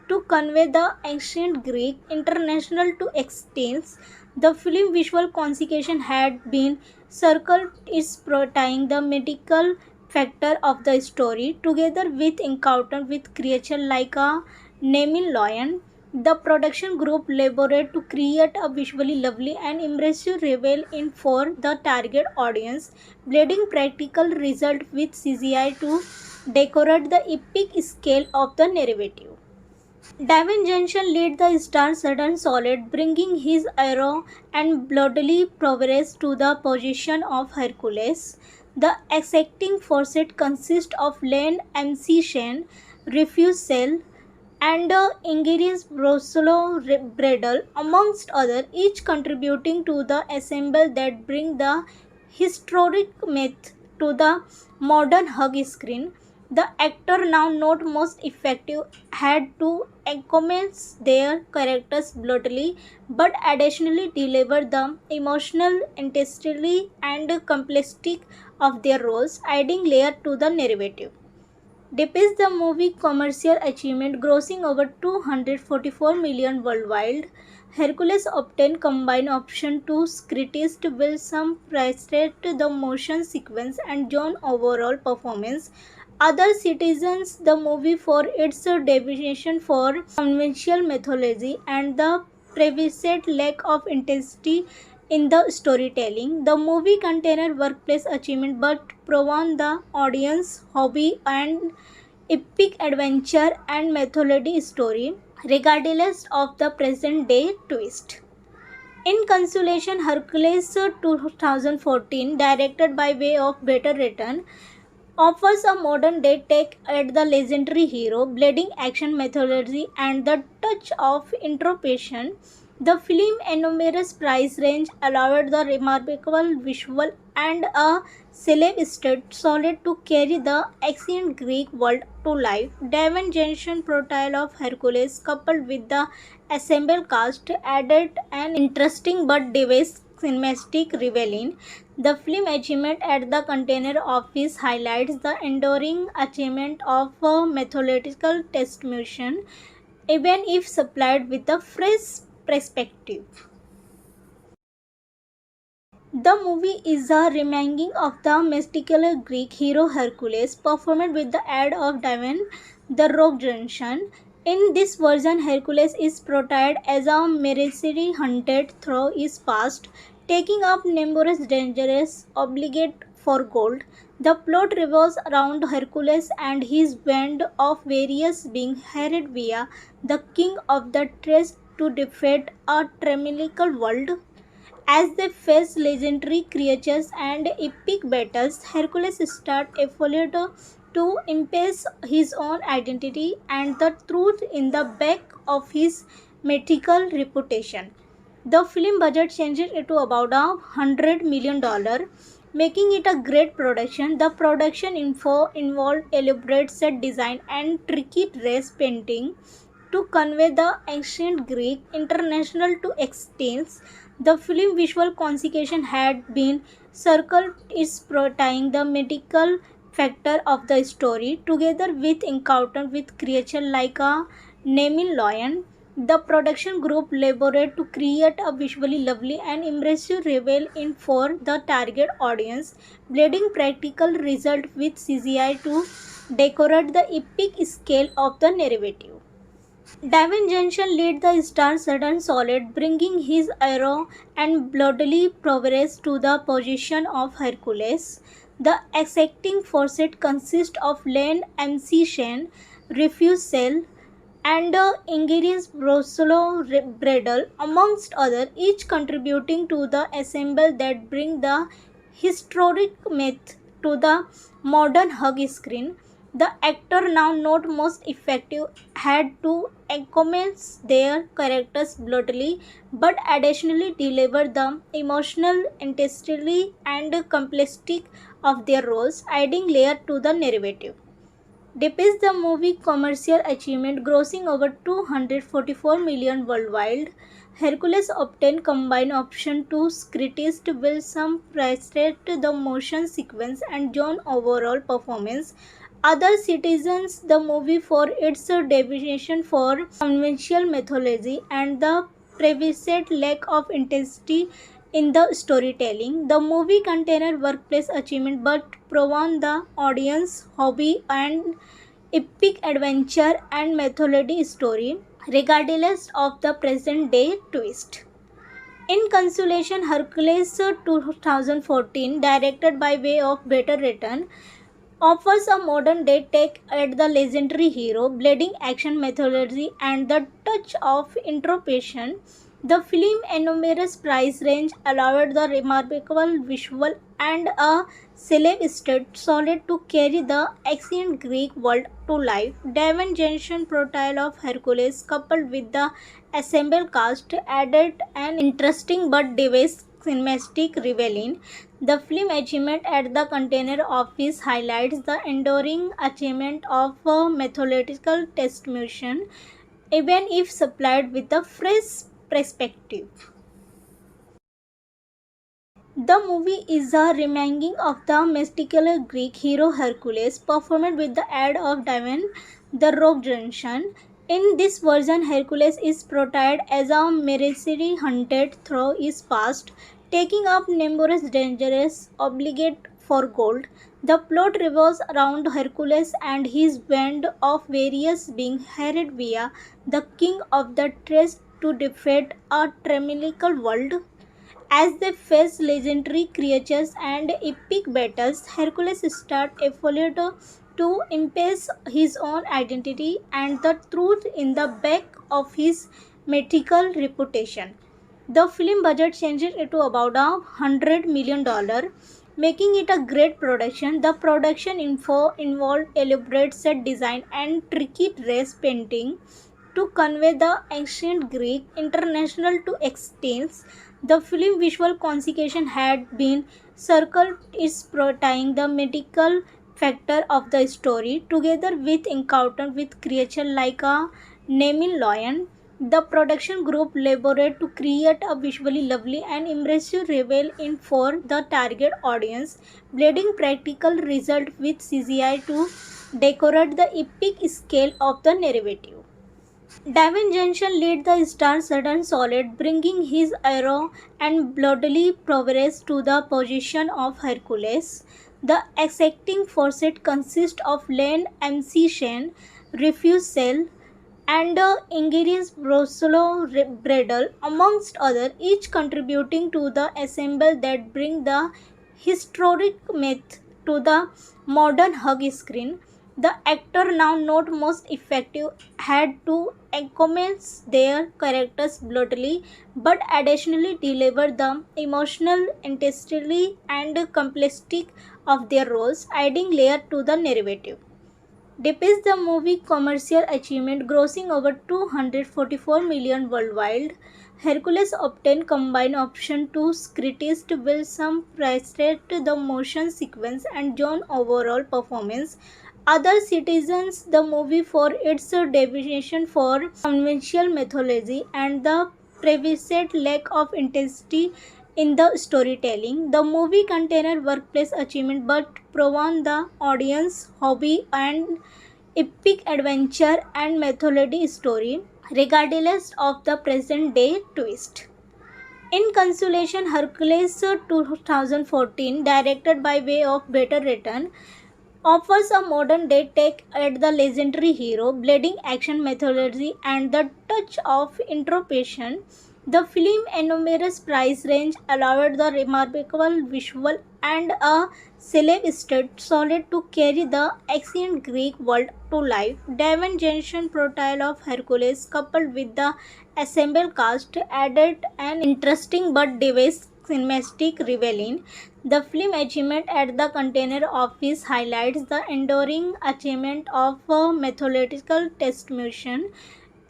[SPEAKER 1] to convey the ancient Greek international to extents. The film visual consequence had been circled is portraying the medical factor of the story together with encounter with creature like a naming lion. The production group labored to create a visually lovely and immersive reveal in for the target audience, blending practical result with CGI to decorate the epic scale of the narrative. Dwayne Johnson led the star-studded solid, bringing his arrow and bloodily prowess to the position of Hercules. The exacting forces consist of Len MC Shen, Refuse Cell, and Ingerius Brosolo Bredel, amongst others, each contributing to the ensemble that bring the historic myth to the modern hug screen. The actor, now not most effective, had to encompass their characters brutally, but additionally deliver the emotional intensity and complexity of their roles, adding layer to the narrative. Despite the movie commercial achievement grossing over 244 million worldwide, Hercules obtained combined option to critics will some praised the motion sequence and John overall performance. Other citizens the movie for its deviation for conventional mythology and the previous lack of intensity in the storytelling. The movie contained workplace achievement but proven the audience hobby and epic adventure and mythology story regardless of the present day twist. In consolation, Hercules 2014, directed by way of Better Return, offers a modern day take at the legendary hero, bleeding action methodology, and the touch of introspection. The film enormous price range allowed the remarkable visual and a celeb solid to carry the ancient Greek world to life. Dwayne Johnson portrayal of Hercules coupled with the assembled cast added an interesting but diverse cinematic revealing. The film achievement at the Container Office highlights the enduring achievement of a methodological test mission, even if supplied with a fresh perspective. The movie is a remake of the mystical Greek hero Hercules, performed with the aid of Dwayne "The Rock" Johnson. In this version, Hercules is portrayed as a mercenary hunted through his past, taking up numerous dangerous obligate for gold. The plot revolves around Hercules and his band of various beings hired via the king of the Thrace to defeat a tremendous world. As they face legendary creatures and epic battles, Hercules starts effort to impress his own identity and the truth in the back of his mythical reputation. The film budget changes it to about $100 million, making it a great production. The production info involved elaborate set design and tricky dress painting to convey the ancient Greek international to extents. The film visual consequence had been circled is portraying the medical factor of the story together with encounter with creature like a naming lion. The production group labored to create a visually lovely and immersive reveal in for the target audience, blending practical result with CGI to decorate the epic scale of the narrative. Dwayne Johnson led the star-studded solid, bringing his arrow and bloodily prowess to the position of Hercules. The exacting forces consist of Len MC Shen, Refuse Cell, and Ingerius Brosolo Bredel, amongst others, each contributing to the ensemble that bring the historic myth to the modern hug screen. The actor, now not most effective, had to encompass their characters brutally, but additionally deliver the emotional intensity and complexity of their roles, adding layer to the narrative. Despite the movie commercial achievement grossing over 244 million worldwide, Hercules obtained combined option to critics will some praised the motion sequence and John overall performance. Other citizens the movie for its deviation for conventional mythology and the previous lack of intensity in the storytelling. The movie contained workplace achievement but proven the audience hobby and epic adventure and mythology story regardless of the present day twist. In consolation, Hercules 2014, directed by way of better return, offers a modern day take at the legendary hero, bleeding action methodology, and the touch of introspection. The film enormous price range allowed the remarkable visual and a celeb state solid to carry the ancient Greek world to life. Daven Jensen portrayal of Hercules coupled with the assembled cast added an interesting but devious cinematic revealing. The film achievement at the Container Office highlights the enduring achievement of a methodological testimonial, even if supplied with a fresh perspective. The movie is a reminding of the mystical Greek hero Hercules, performed with the aid of Daven the Rock Johnson. In this version, Hercules is portrayed as a mercenary hunted through his past, taking up numerous dangerous obligate for gold. The plot revolves around Hercules and his band of various beings hired via the king of the Thrace to defeat a tremendous world. As they face legendary creatures and epic battles, Hercules starts effort to impress his own identity and the truth in the back of his mythical reputation. The film budget changes it to about $100 million, making it a great production. The production info involved elaborate set design and tricky dress painting to convey the ancient Greek international to extents. The film visual consequence had been circled is portraying the medical factor of the story together with encounter with creature like a naming lion. The production group labored to create a visually lovely and immersive reveal in for the target audience, blending practical result with CGI to decorate the epic scale of the narrative. Daven Jensen led the star sudden solid, bringing his arrow and bloodily prowess to the position of Hercules. The exacting forces consist of Len MC Shen, Refuse Cell, and Ingerius Brosolo Bredel, amongst others, each contributing to the ensemble that bring the historic myth to the modern hug screen. The actor, now not most effective, had to encompass their characters brutally, but additionally deliver the emotional intensity and complexity of their roles, adding layer to the narrative. Despite the movie commercial achievement grossing over 244 million worldwide, Hercules obtained combined option to critics will some praised the motion sequence and John overall performance. Other citizens the movie for its deviation for conventional mythology and the previous lack of intensity in the storytelling. The movie contained workplace achievement but proven the audience hobby and epic adventure and mythology story regardless of the present day twist. In consolation, Hercules 2014, directed by way of better return, offers a modern day take at the legendary hero, bleeding action methodology, and the touch of introspection. The film enormous price range allowed the remarkable visual and a celeb state solid to carry the ancient Greek world to life. Daven Jensen portrayal of Hercules coupled with the assembled cast added an interesting but devious cinematic revealing. The film achievement at the Container Office highlights the enduring achievement of a methodological testimonial,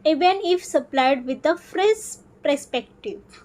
[SPEAKER 1] even if supplied with a fresh perspective.